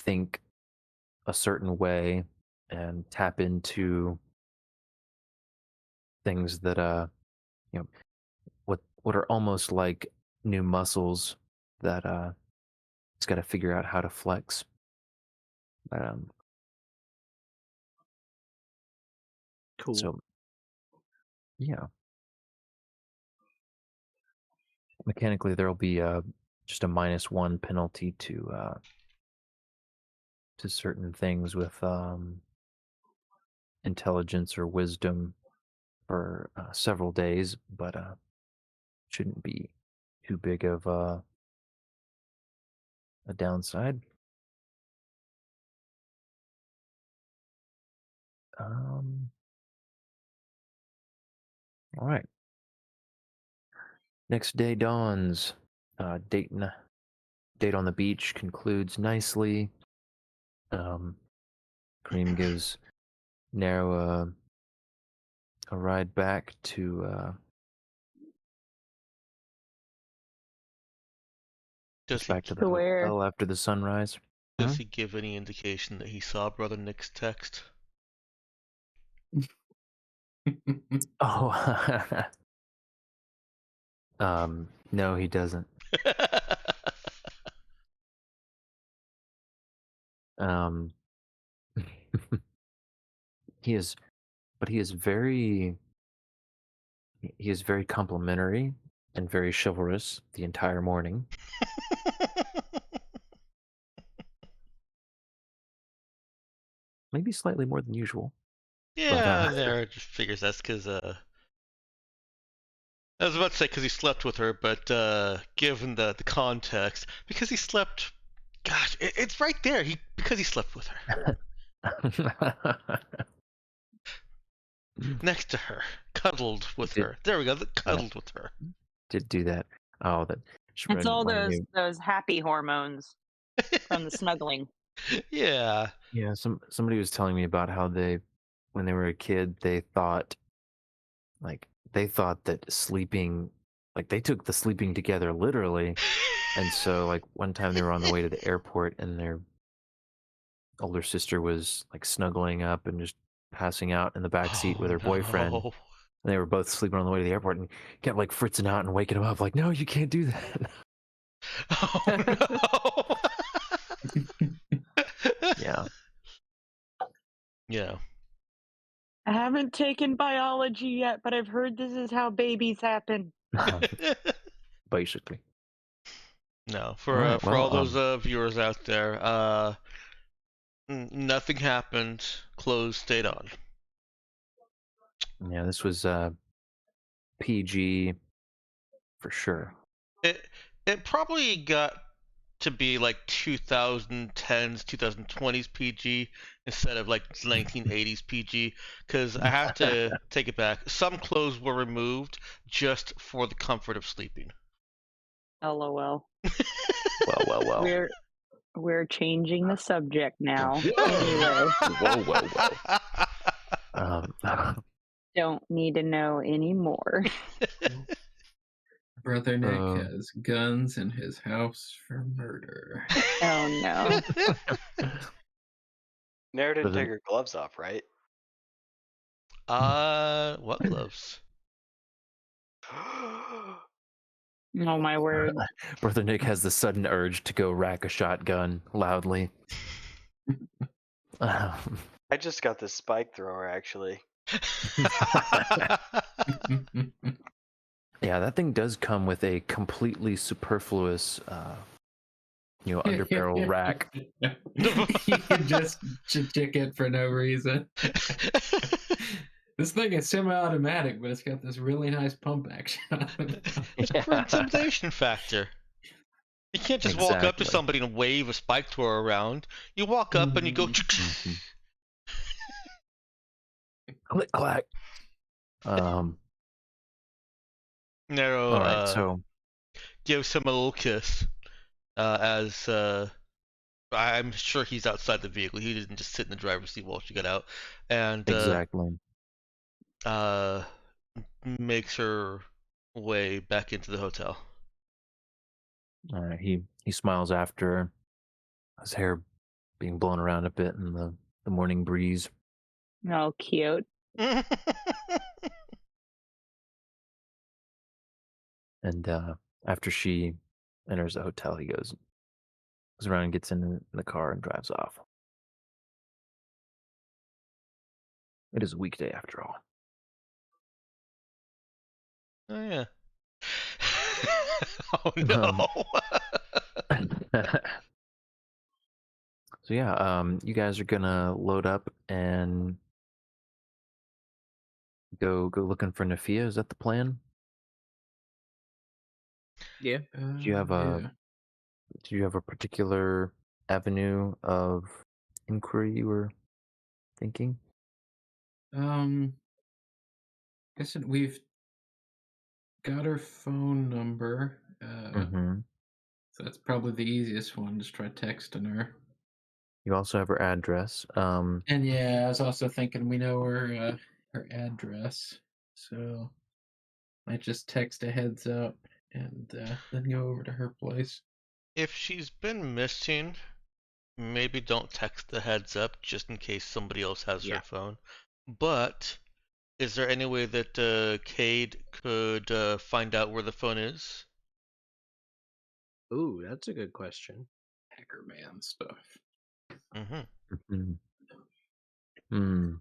think a certain way and tap into things that you know what are almost like new muscles that it's got to figure out how to flex. Um, Cool. so yeah, mechanically there'll be just a -1 penalty to certain things with intelligence or wisdom for several days, but shouldn't be too big of a downside. All right. Next day dawns. Date on the beach concludes nicely. Cream gives Nero a ride back to Does back to he the To where? hotel after the sunrise. does he give any indication that he saw Brother Nick's text? Oh, no, he doesn't. Um, he is, but he is very complimentary and very chivalrous the entire morning. Maybe slightly more than usual. Yeah, there just figures that's because I was about to say because he slept with her, but given the context, because he slept, gosh, it's right there. Because he slept with her, next to her, cuddled with her. There we go, cuddled with her. Did do that. Oh, that just It's all reminded me of- those happy hormones from the snuggling. Yeah. Yeah, somebody was telling me about how when they were a kid, they thought that sleeping, like they took the sleeping together literally, and so like one time they were on the way to the airport, and their older sister was like snuggling up and just passing out in the back seat with her boyfriend. No. And they were both sleeping on the way to the airport, and kept like fritzing out and waking him up, like, "No, you can't do that." Oh no. Yeah. Yeah. I haven't taken biology yet, but I've heard this is how babies happen. Basically. No, All right, for all well, those viewers out there, nothing happened. Clothes stayed on. yeah, this was PG for sure. It probably got to be like 2010s, 2020s PG instead of like 1980s PG, because I have to take it back. Some clothes were removed just for the comfort of sleeping. LOL. Well. We're changing the subject now. Whoa. Anyway, Whoa. don't need to know anymore. Brother Nick has guns in his house for murder. Oh no. Nara didn't Brother- take her gloves off, right? What gloves? Oh my word. Brother Nick has the sudden urge to go rack a shotgun loudly. I just got this spike thrower, actually. Yeah, that thing does come with a completely superfluous, underbarrel rack. You can just chick it for no reason. This thing is semi-automatic, but it's got this really nice pump action. It's for intimidation factor. You can't just walk up to Exactly. somebody and wave a spike thrower around. You walk up and you go. Click clack. Nero All right, so gives him a little kiss. As I'm sure he's outside the vehicle. He didn't just sit in the driver's seat while she got out, and exactly. makes her way back into the hotel. All right, he smiles after her, his hair being blown around a bit in the morning breeze. Oh, cute. And after she enters the hotel, he goes around and gets in the car and drives off. It is a weekday after all. Oh yeah. Oh no. So yeah, you guys are gonna load up and go looking for Nafia. Is that the plan? Yeah. Do you have a Yeah. Do you have a particular avenue of inquiry you were thinking? Guess we've got her phone number. Mm-hmm. So that's probably the easiest one. Just try texting her. You also have her address. And yeah, I was also thinking we know her address, so might just text a heads up and then go over to her place. If she's been missing, maybe don't text the heads up just in case somebody else has her Yeah. phone. But is there any way that Cade could find out where the phone is? Ooh, that's a good question. Hacker man stuff. Mm-hmm. mhm.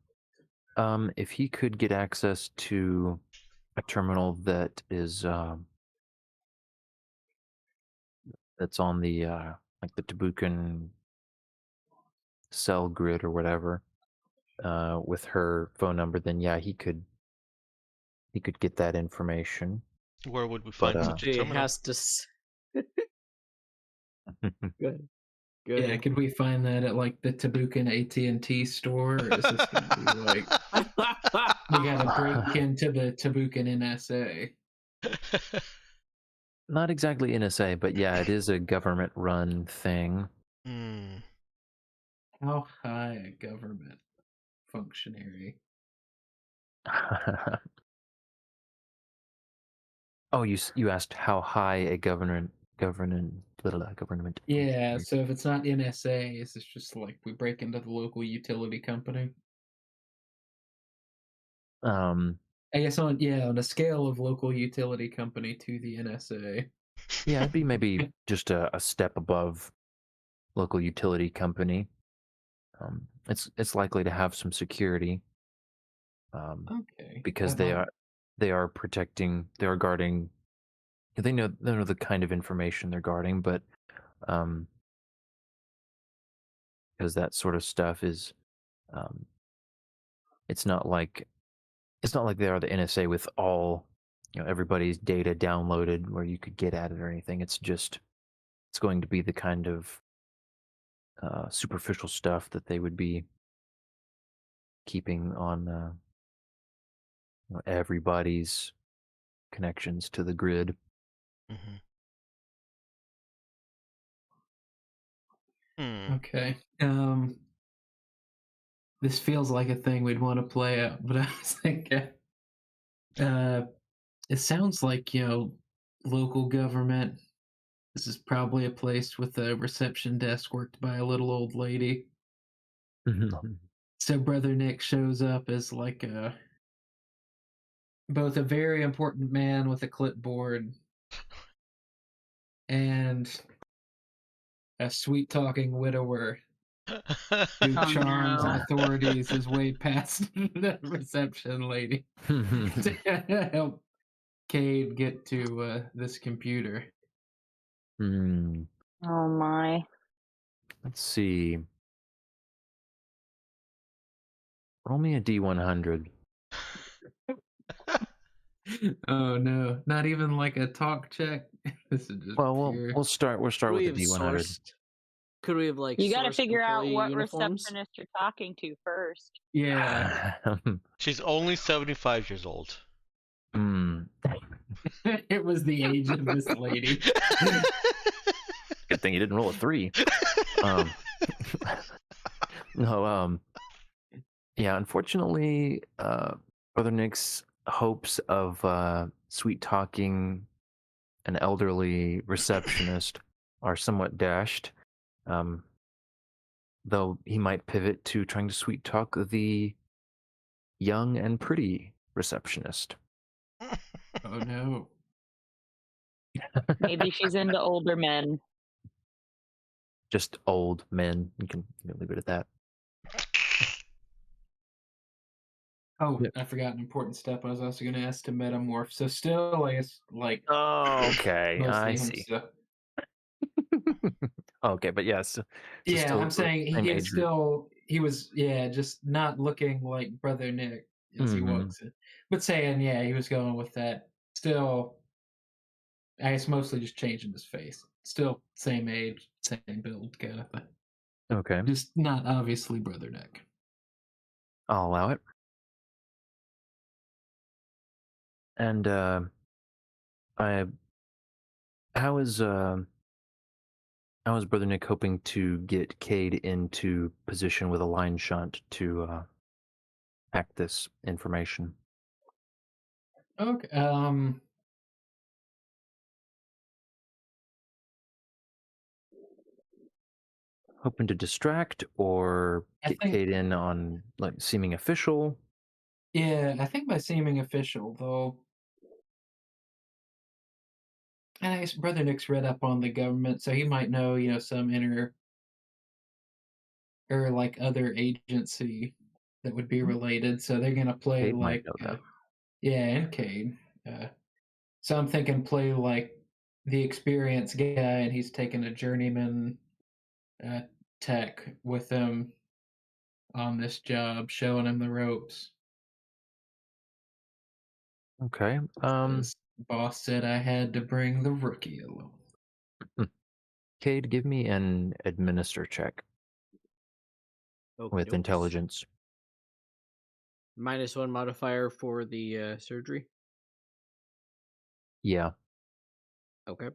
Hmm. If he could get access to a terminal that is that's on the like the Tabukan cell grid or whatever, with her phone number, then yeah, he could get that information. Where would we But find such a She terminal? has to. Good. Go Yeah, ahead. could we find that at like the Tabukan AT&T store, or is this gonna be like we gotta break into the Tabukan NSA? not exactly NSA, but yeah, it is a government-run thing. Hmm. How high a government functionary? Oh, you asked how high a government Yeah, functionary. so if it's not NSA, is this just like we break into the local utility company? I guess on a scale of local utility company to the NSA. Yeah, it'd be maybe just a step above local utility company. It's likely to have some security, Okay. because they are protecting, they are guarding. They know the kind of information they're guarding, but because that sort of stuff is, um, it's not like they are the NSA with all, everybody's data downloaded where you could get at it or anything. It's going to be the kind of superficial stuff that they would be keeping on everybody's connections to the grid. Mm-hmm. Hmm. Okay. This feels like a thing we'd want to play out, but I was thinking, it sounds like local government. This is probably a place with a reception desk worked by a little old lady. So Brother Nick shows up as like both a very important man with a clipboard and a sweet talking widower who Oh, charms no. authorities his way past the reception lady to help Cade get to this computer. Oh, my. Let's see. Roll me a D100. Oh no, not even like a talk check. This is just Well, pure. we'll start with Could we a have D100. sourced? Could we have like You got to sourced figure out employee what uniforms? receptionist you're talking to first. Yeah, She's only 75 years old. it was the age of this lady. Good thing you didn't roll a 3. No, yeah, unfortunately, Brother Nick's hopes of sweet talking an elderly receptionist are somewhat dashed. Though he might pivot to trying to sweet talk the young and pretty receptionist. Oh no. Maybe she's into older men. Just old men. You can leave it at that. Oh, Yep. I forgot an important step. I was also going to ask to metamorph. So still, I guess, like Oh, okay, I mostly see. himself. Oh, okay, but yes, it's Yeah, still I'm saying same he was age group. just not looking like Brother Nick as he Mhm. walks in. But saying, yeah, he was going with that. Still, I guess mostly just changing his face. Still same age, same build kind of thing. Okay, Just not obviously Brother Nick. I'll allow it. And I how is Brother Nick hoping to get Cade into position with a line shunt to hack this information? Okay. Hoping to distract or I get think Cade in on like seeming official? yeah, I think by seeming official though. And I guess Brother Nick's read up on the government, so he might know, some inner or like other agency that would be related. So they're gonna play Cade might like know that. yeah, and Cade. So I'm thinking play like the experienced guy, and he's taking a journeyman uh, tech with him on this job, showing him the ropes. Okay. His boss said I had to bring the rookie along. Cade, give me an administer check with Okey-dokes. intelligence. -1 modifier for the surgery. Yeah. Okay.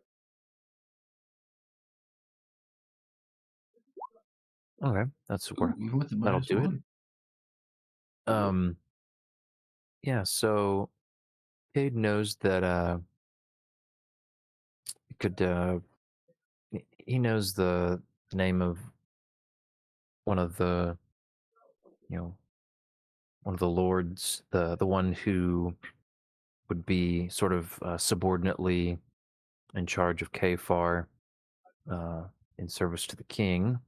Okay. That's Ooh, where even with the that'll minus do it. one. Yeah, so Cade knows that he could he knows the name of one of the you know one of the lords, the one who would be sort of subordinately in charge of Kfar uh, in service to the king.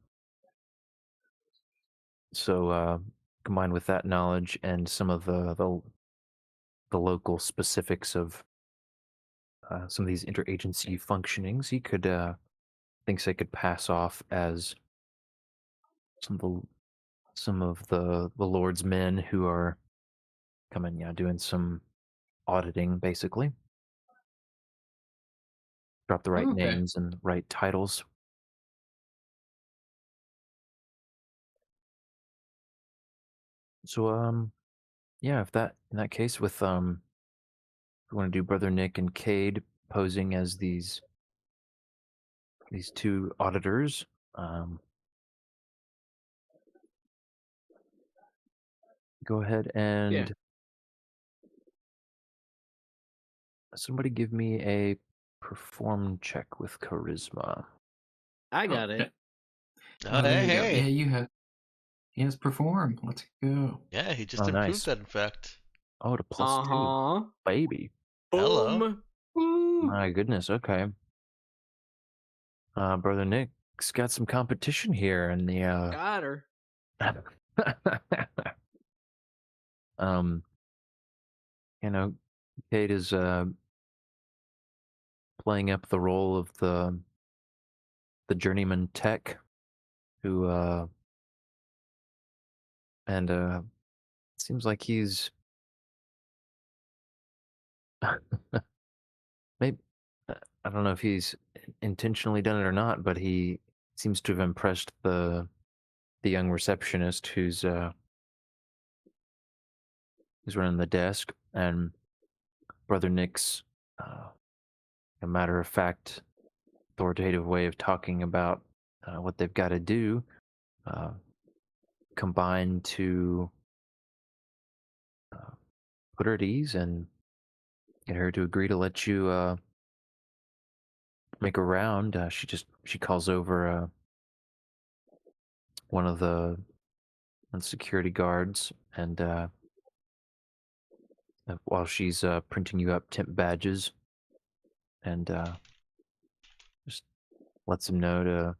So combined with that knowledge and some of the local specifics of some of these interagency functionings, he could thinks they could pass off as some of the Lord's men who are coming, yeah, doing some auditing, basically. Drop the right Okay. names and right titles. So, yeah, if that in that case, with we want to do Brother Nick and Cade posing as these two auditors. Go ahead Yeah. and somebody give me a perform check with charisma. I got Okay. it. Oh, There hey, you go. hey. Yeah, you have. He has performed. Let's go. Yeah, he just Oh, improved nice. that, in fact. Oh, to +2, Uh-huh. baby. Hello. Boom. Woo. My goodness. Okay. Brother Nick's got some competition here in the Got her. um, Kate is playing up the role of the journeyman tech who and seems like he's maybe I don't know if he's intentionally done it or not, but he seems to have impressed the young receptionist who's running the desk, and Brother Nick's a matter of fact, authoritative way of talking about what they've got to do, uh, combined to put her at ease and get her to agree to let you make a round. She calls over one of the security guards, and while she's printing you up temp badges, and just lets him know to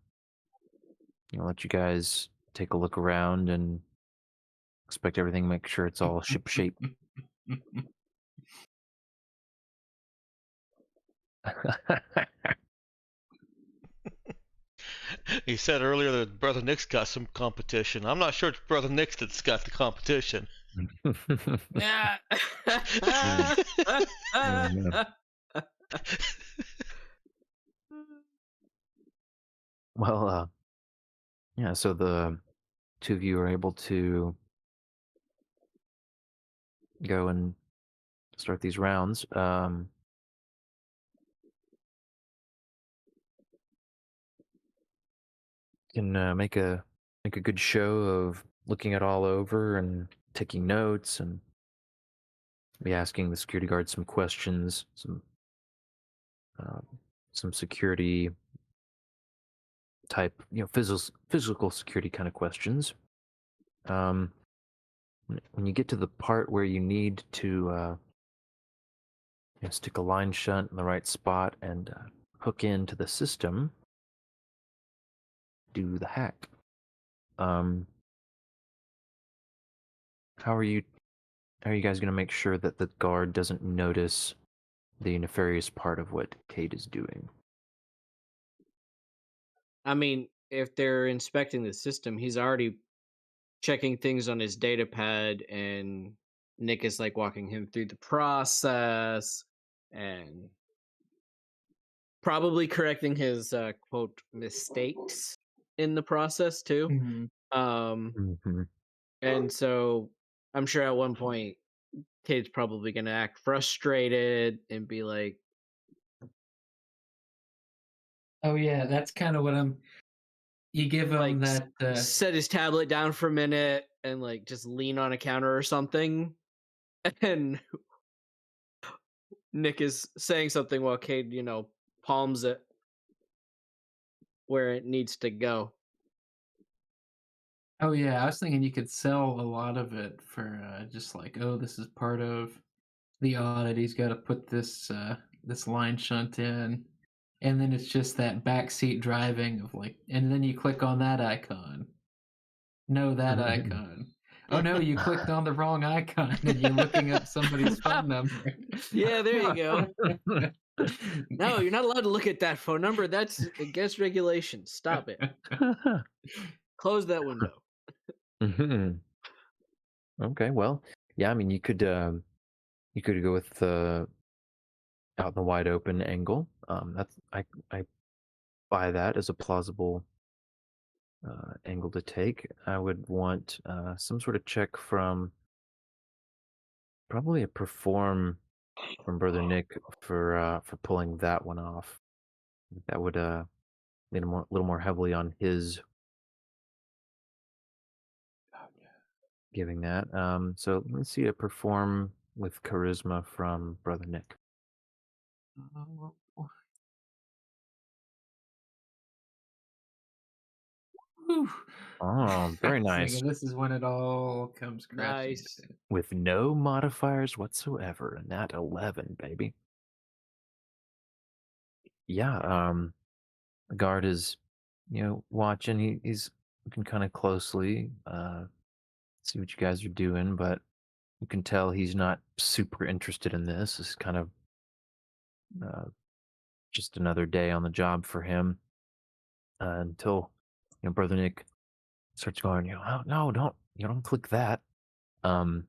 let you guys take a look around and inspect everything, make sure it's all ship shape. He said earlier that Brother Nick's got some competition. I'm not sure it's Brother Nick's that's got the competition. Yeah. man. Well, yeah. So the two of you are able to go and start these rounds. Can make a good show of looking it all over and taking notes and be asking the security guard some questions, uh, some security type, physical security kind of questions. Um, when you get to the part where you need to stick a line shunt in the right spot and hook into the system, do the hack. Um, how are you? How are you guys going to make sure that the guard doesn't notice the nefarious part of what Kate is doing? I mean, if they're inspecting the system, he's already checking things on his data pad, and Nick is like walking him through the process and probably correcting his quote mistakes in the process too. Mhm. Mm-hmm. And so I'm sure at one point Kate's probably gonna act frustrated and be like, Oh yeah, that's kind of what I'm. You give him that. set his tablet down for a minute and like just lean on a counter or something. And Nick is saying something while Cade, palms it where it needs to go. Oh yeah, I was thinking you could sell a lot of it for just like, oh, this is part of the audit. He's got to put this line shunt in, and then it's just that backseat driving of like, and then you click on that icon. No, that icon. Oh no, you clicked on the wrong icon, and you're looking up somebody's phone number. Yeah, there you go. No, you're not allowed to look at that phone number. That's against regulations. Stop it. Close that window. Mhm. Okay, well, yeah, I mean, you could go with the out in the wide open angle. I buy that as a plausible angle to take. I would want some sort of check from probably a perform from Brother Nick for pulling that one off. That would lean a little more heavily on his giving that. So let's see a perform with charisma from Brother Nick. Whew. Oh, very I was nice. thinking this is when it all comes crashing Nice. down. With no modifiers whatsoever, and that 11, baby. Yeah, the guard is, watching. He's looking kind of closely, see what you guys are doing, but you can tell he's not super interested in this. It's kind of uh, just another day on the job for him until, Brother Nick starts going, oh, no, don't click that. Go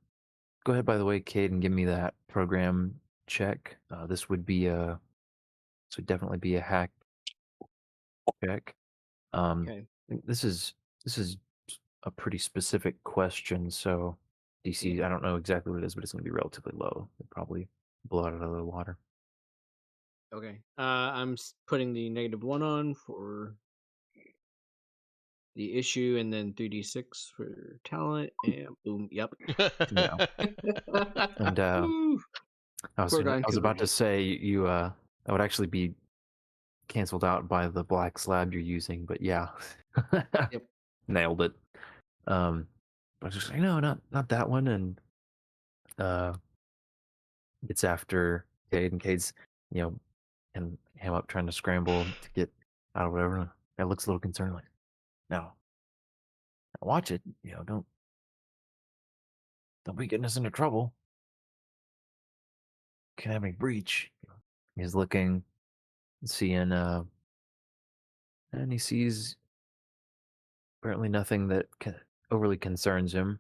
ahead, by the way, Cade, and give me that program check. This would definitely be a hack check. Okay. This is a pretty specific question, so DC, I don't know exactly what it is, but it's going to be relatively low. It'll probably blow it out of the water. Okay. I'm putting the -1 on for the issue, and then 3d6 for talent, and boom. Yep. Yeah. And Woo. I was Foregone about to conclusion. say that would actually be canceled out by the black slab you're using, but yeah. Yep. Nailed it. I was just like, no, not that one. And it's after Cade, and Cade's, and him up trying to scramble to get out of whatever. It looks a little concerned, like, no, watch it. Don't be getting us into trouble. Can't have any breach. He's looking, seeing, and he sees apparently nothing that overly concerns him.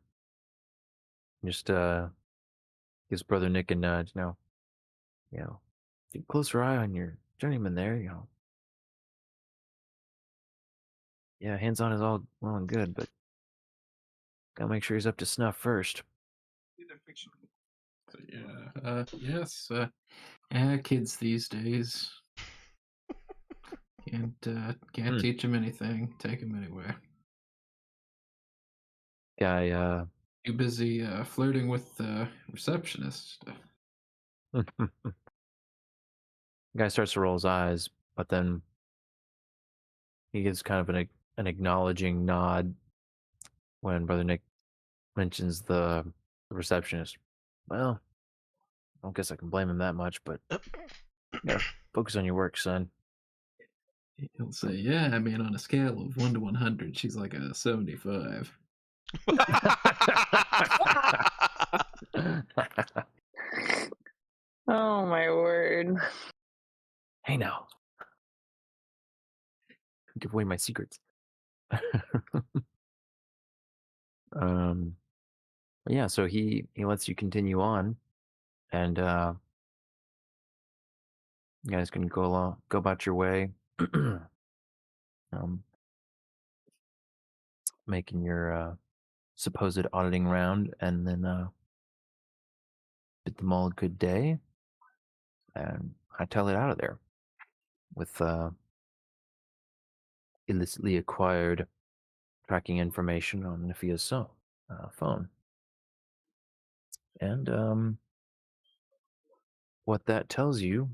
Just gives Brother Nick a nudge. Keep a closer eye on your journeyman there. Yeah, hands on is all well and good, but gotta make sure he's up to snuff first. So, yeah. Yes. Kids these days can't teach them anything. Take them anywhere. Guy, Too busy flirting with the receptionist. guy starts to roll his eyes, but then he gives kind of an acknowledging nod when Brother Nick mentions the receptionist. Well, I don't guess I can blame him that much, but you gotta focus on your work, son. He'll say, "Yeah, I mean, on a scale of 1 to 100, she's like a 75." Oh my word. Hey now. Give away my secrets. But yeah, so he lets you continue on, and you guys can go about your way, making your supposed auditing round, and then bid them all a good day, and hightail it out of there with illicitly acquired tracking information on Nafia's phone. And what that tells you,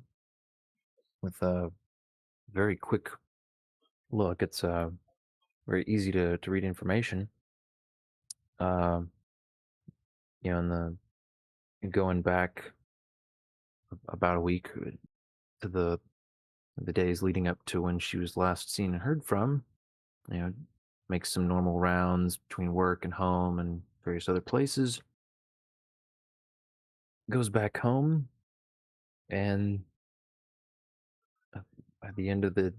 with a very quick look, it's very easy to read information. In the going back about a week to the days leading up to when she was last seen and heard from, makes some normal rounds between work and home and various other places. Goes back home, and at the end of the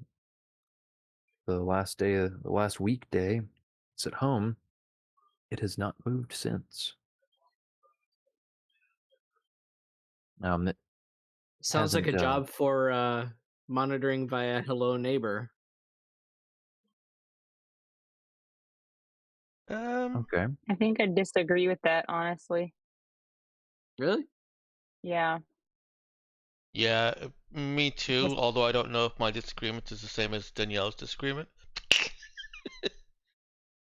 last day of the last weekday, it's at home. It has not moved since. It Sounds like a hasn't. job for monitoring via Hello Neighbor. Okay. I think I disagree with that, honestly. Really? Yeah. Yeah, me too. Just- Although I don't know if my disagreement is the same as Danielle's disagreement.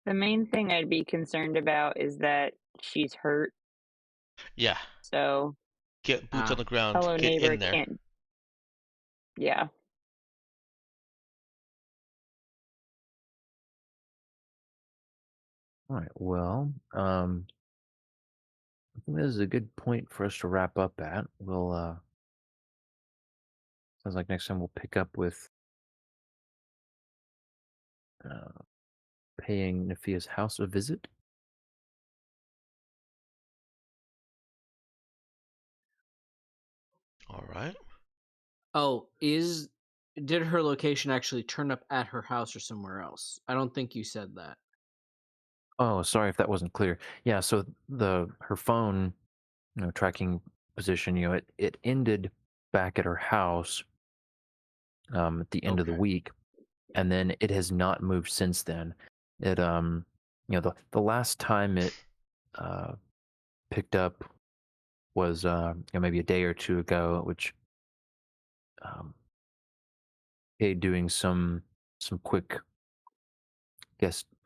The main thing I'd be concerned about is that she's hurt. Yeah, So get boots on the ground. Hello Get Neighbor in there. can't. Yeah. All right. Well, I think this is a good point for us to wrap up at. We'll sounds like next time we'll pick up with paying Nafia's house a visit. All right. Oh, did her location actually turn up at her house or somewhere else? I don't think you said that. Oh, sorry if that wasn't clear. Yeah, so her phone, tracking position, it ended back at her house at the end of the Okay. week, and then it has not moved since then. It the last time it picked up was maybe a day or two ago, which doing some quick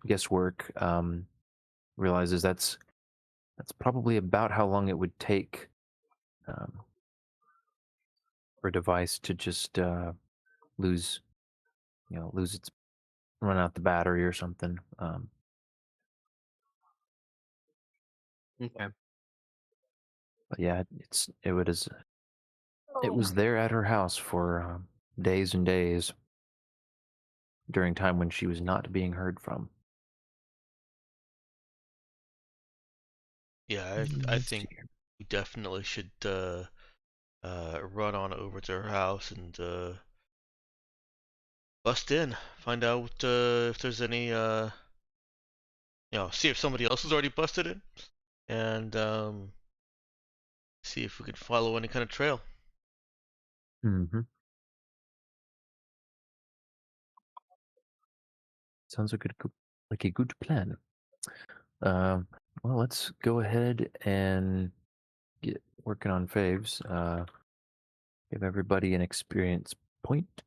guesswork, realizes that's probably about how long it would take for a device to just lose its run out the battery or something. Okay. But yeah, it was there at her house for days and days during time when she was not being heard from. Yeah, I think we definitely should run on over to her house and bust in, find out if there's any see if somebody else has already busted it, and see if we could follow any kind of trail. Mm-hmm. Sounds like a good plan. Well, let's go ahead and get working on faves. Give everybody an experience point,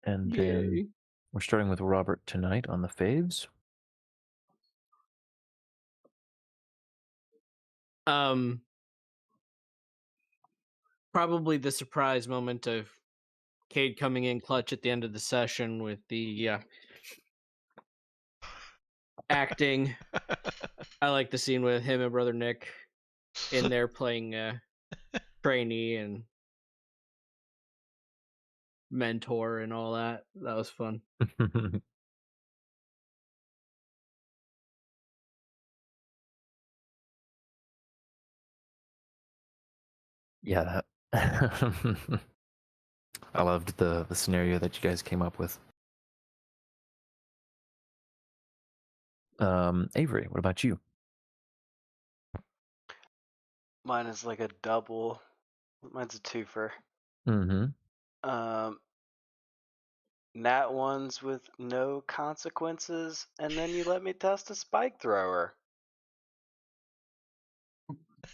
and then Yay. we're starting with Robert tonight on the faves. Probably the surprise moment of Cade coming in clutch at the end of the session with the acting. I like the scene with him and brother Nick in there playing trainee and mentor and all that. That was fun. Yeah, that I loved the scenario that you guys came up with. Avery, what about you? Mine is like a double. Mine's a twofer. Mm-hmm. Nat ones with no consequences, and then you let me test a spike thrower.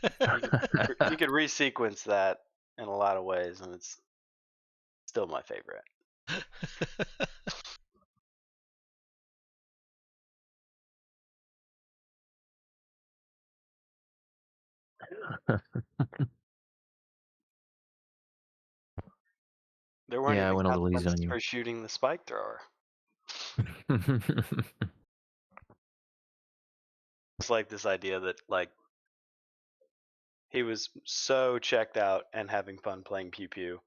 You could resequence that in a lot of ways, and it's still my favorite. There weren't Yeah, I even went a little easy consequences on you. for shooting the spike thrower. It's like this idea that like he was so checked out and having fun playing pew pew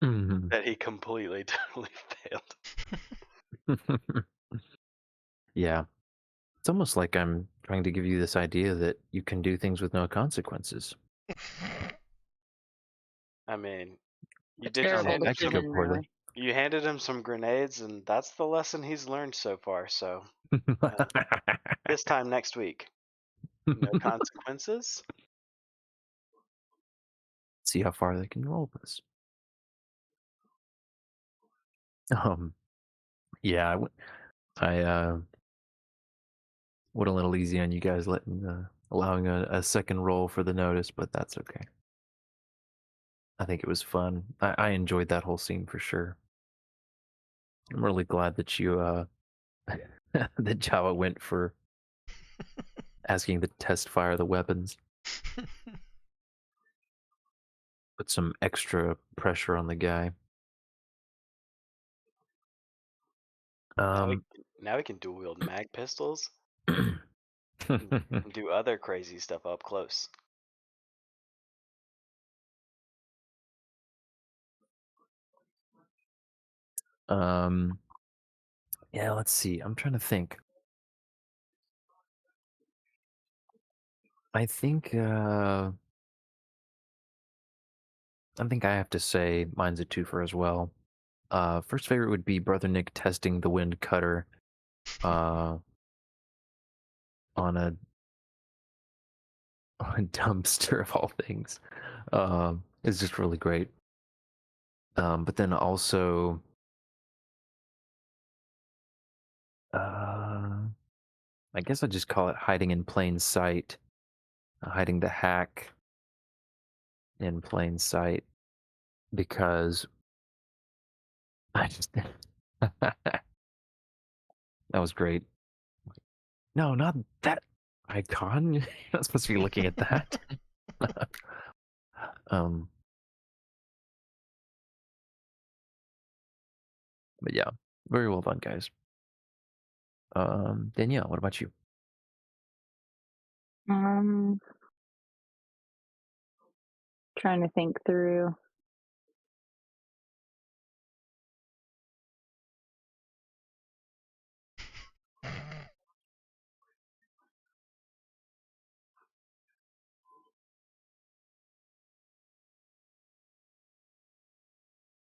Mhm. that he completely totally failed. Yeah. It's almost like I'm trying to give you this idea that you can do things with no consequences. I mean, you A did just terrible hand him That could go decision, poorly. really. you handed him some grenades, and that's the lesson he's learned so far. So this time next week, no consequences. See how far they can roll this. Yeah, I went a little easy on you guys, allowing a second roll for the notice, but that's okay. I think it was fun. I enjoyed that whole scene for sure. I'm really glad that you that Java went for asking the test fire the weapons. Put some extra pressure on the guy. Now we can dual wield mag pistols Um, and do other crazy stuff up close. yeah, let's see. I'm trying to think. I think I have to say mine's a twofer as well. First favorite would be Brother Nick testing the Windcutter uh, on a on a dumpster of all things. It's just really great. But then also, I guess I just call it hiding in plain sight, hiding the hack in plain sight, because I just that was great. No, not that icon. You're not supposed to be looking at that. um, but yeah, very well done, guys. Danielle, what about you? Um, trying to think through.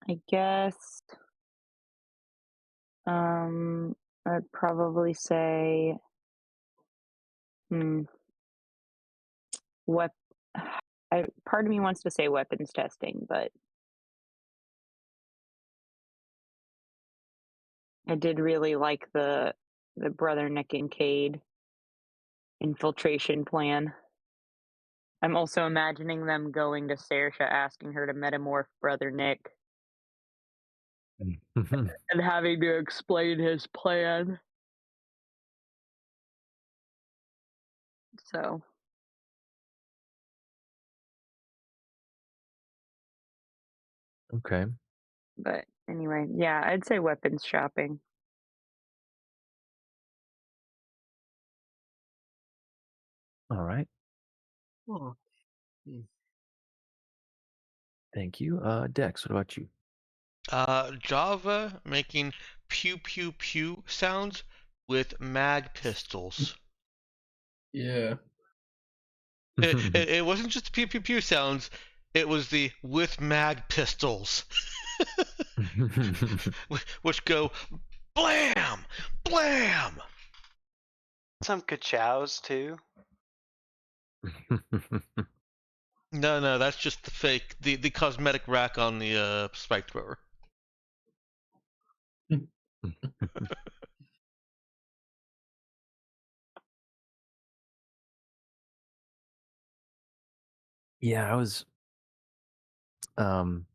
I guess. I'd probably say, hmm, what? Part of me wants to say weapons testing, but I did really like the brother Nick and Cade infiltration plan. I'm also imagining them going to Saoirse, asking her to metamorph brother Nick, and having to explain his plan. So, Okay. but anyway, yeah, I'd say weapons shopping. All right. Oh. Hmm. Thank you. Dex, what about you? Java making pew pew pew sounds with mag pistols. Yeah. It wasn't just the pew pew pew sounds. It was the with mag pistols, which go blam, blam. Some ka-chows too. No, that's just the fake, the cosmetic rack on the spike thrower. Yeah, um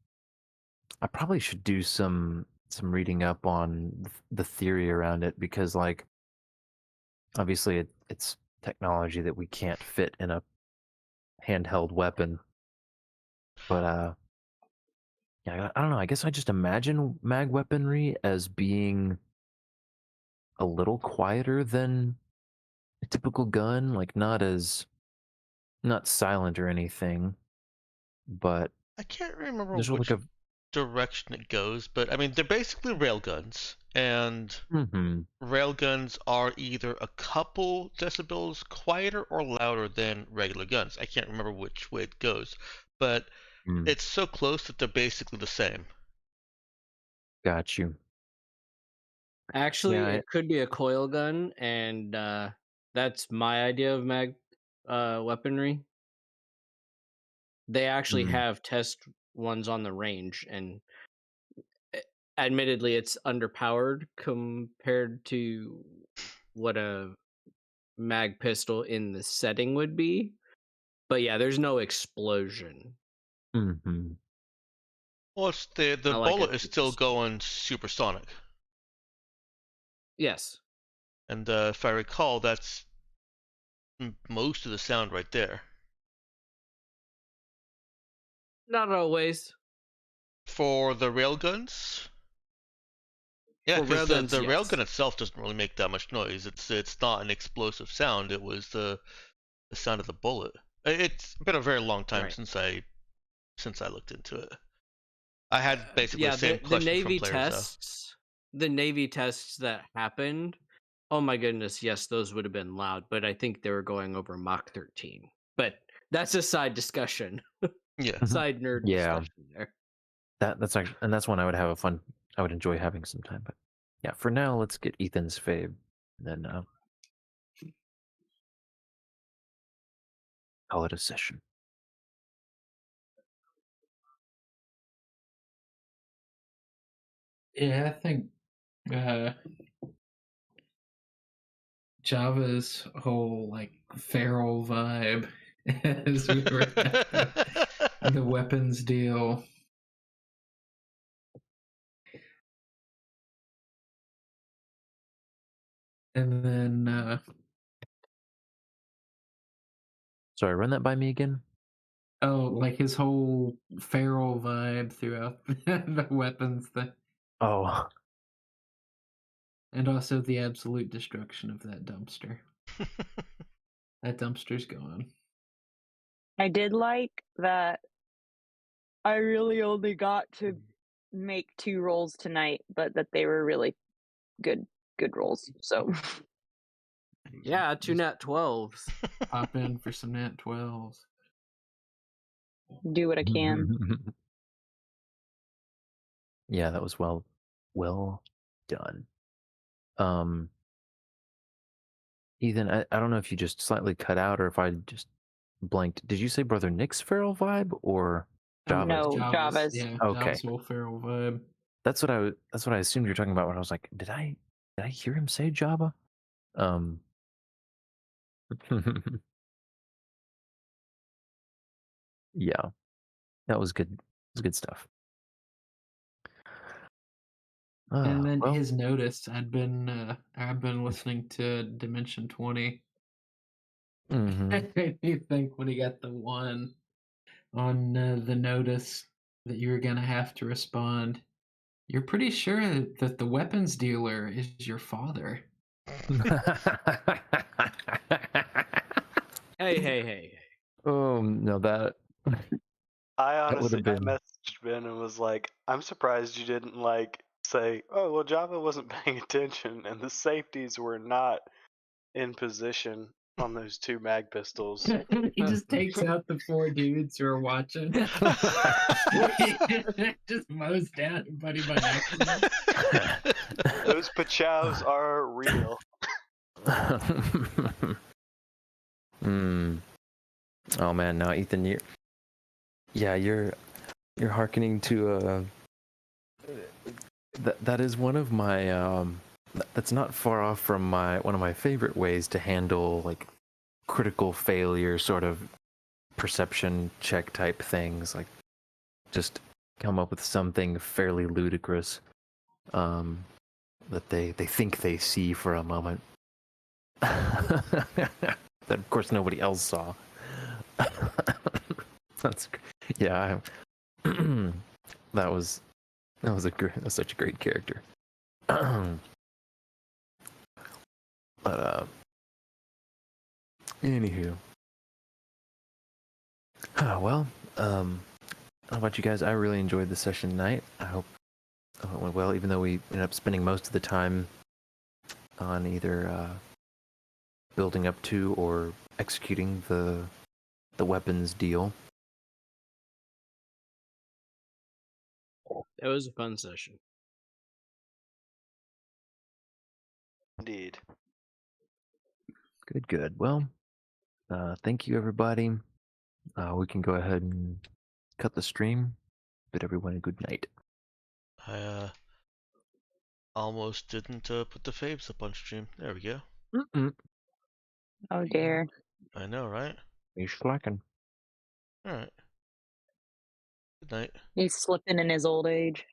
I probably should do some reading up on the theory around it because like obviously it's technology that we can't fit in a handheld weapon. But yeah, I don't know. I guess I just imagine mag weaponry as being a little quieter than a typical gun, like not silent or anything, but I can't remember there's like which a direction it goes, but I mean they're basically railguns, and mhm, railguns are either a couple decibels quieter or louder than regular guns. I can't remember which way it goes, but mm, it's so close that they're basically the same. got you. Actually, Yeah, it could be a coil gun, and that's my idea of mag weaponry. They actually mm, have test ones on the range, and admittedly, it's underpowered compared to what a mag pistol in the setting would be. But yeah, there's no explosion. mhm, Well, it's the Not like a bullet is two still pistol. going supersonic, Yes, and if I recall, that's most of the sound right there. not always. For the railguns, yeah, For because the railguns, railgun yes. itself doesn't really make that much noise. It's not an explosive sound. It was the sound of the bullet. It's been a very long time Right. since I looked into it. I had basically the Yeah, same the questions from Navy players though. tests, the Navy tests that happened. Oh my goodness, yes, those would have been loud, but I think they were going over Mach 13. But that's a side discussion, Yeah. mhm. side nerd Yeah, discussion there. that's actually, and that's one I would enjoy having sometime. But yeah, for now, let's get Ethan's fave, and then call it a session. Yeah, I think uh, Java's whole like feral vibe as we were at the weapons deal. And then Sorry, run that by me again. like his whole feral vibe throughout the weapons thing. Oh, And also the absolute destruction of that dumpster. That dumpster's gone. I did like that I really only got to make 2 rolls tonight, but that they were really good rolls. So, Yeah, two Just nat 12s. pop in for some nat 12s. do what I can. yeah, that was well done. Ethan, I don't know if you just slightly cut out or if I just blanked. Did you say Brother Nick's feral vibe or Java's? No, Java's. Yeah, Okay. Java's whole feral vibe. That's what I assumed you were talking about when I was like, did I hear him say Java? Yeah, that was good. It was good stuff. And then Well, his notice, I've been listening to Dimension 20. mhm. It made me think when he got the one on the notice that you were gonna have to respond. You're pretty sure that the weapons dealer is your father. Hey. Oh no, that I that would honestly, have I been. messaged Ben and was like, I'm surprised you didn't like say, oh well, Java wasn't paying attention and the safeties were not in position on those two mag pistols. He just takes out the 4 dudes who are watching. Just mows down everybody by accident. Those pachows are real. Oh man, no, Ethan, you're hearkening to that is one of my that's not far off from one of my favorite ways to handle like critical failure sort of perception check type things, like just come up with something fairly ludicrous that they think they see for a moment that of course nobody else saw. That's yeah. that was such a great character. But anywho, well, how about you guys? I really enjoyed the session tonight. I hope it went well, even though we ended up spending most of the time on either building up to or executing the weapons deal. It was a fun session. Indeed. Good. Well, thank you, everybody. We can go ahead and cut the stream. Bid everyone a good night. I almost didn't put the faves up on stream. There we go. Oh dear. I know, right? He's slacking. All right. Good night. He's slipping in his old age.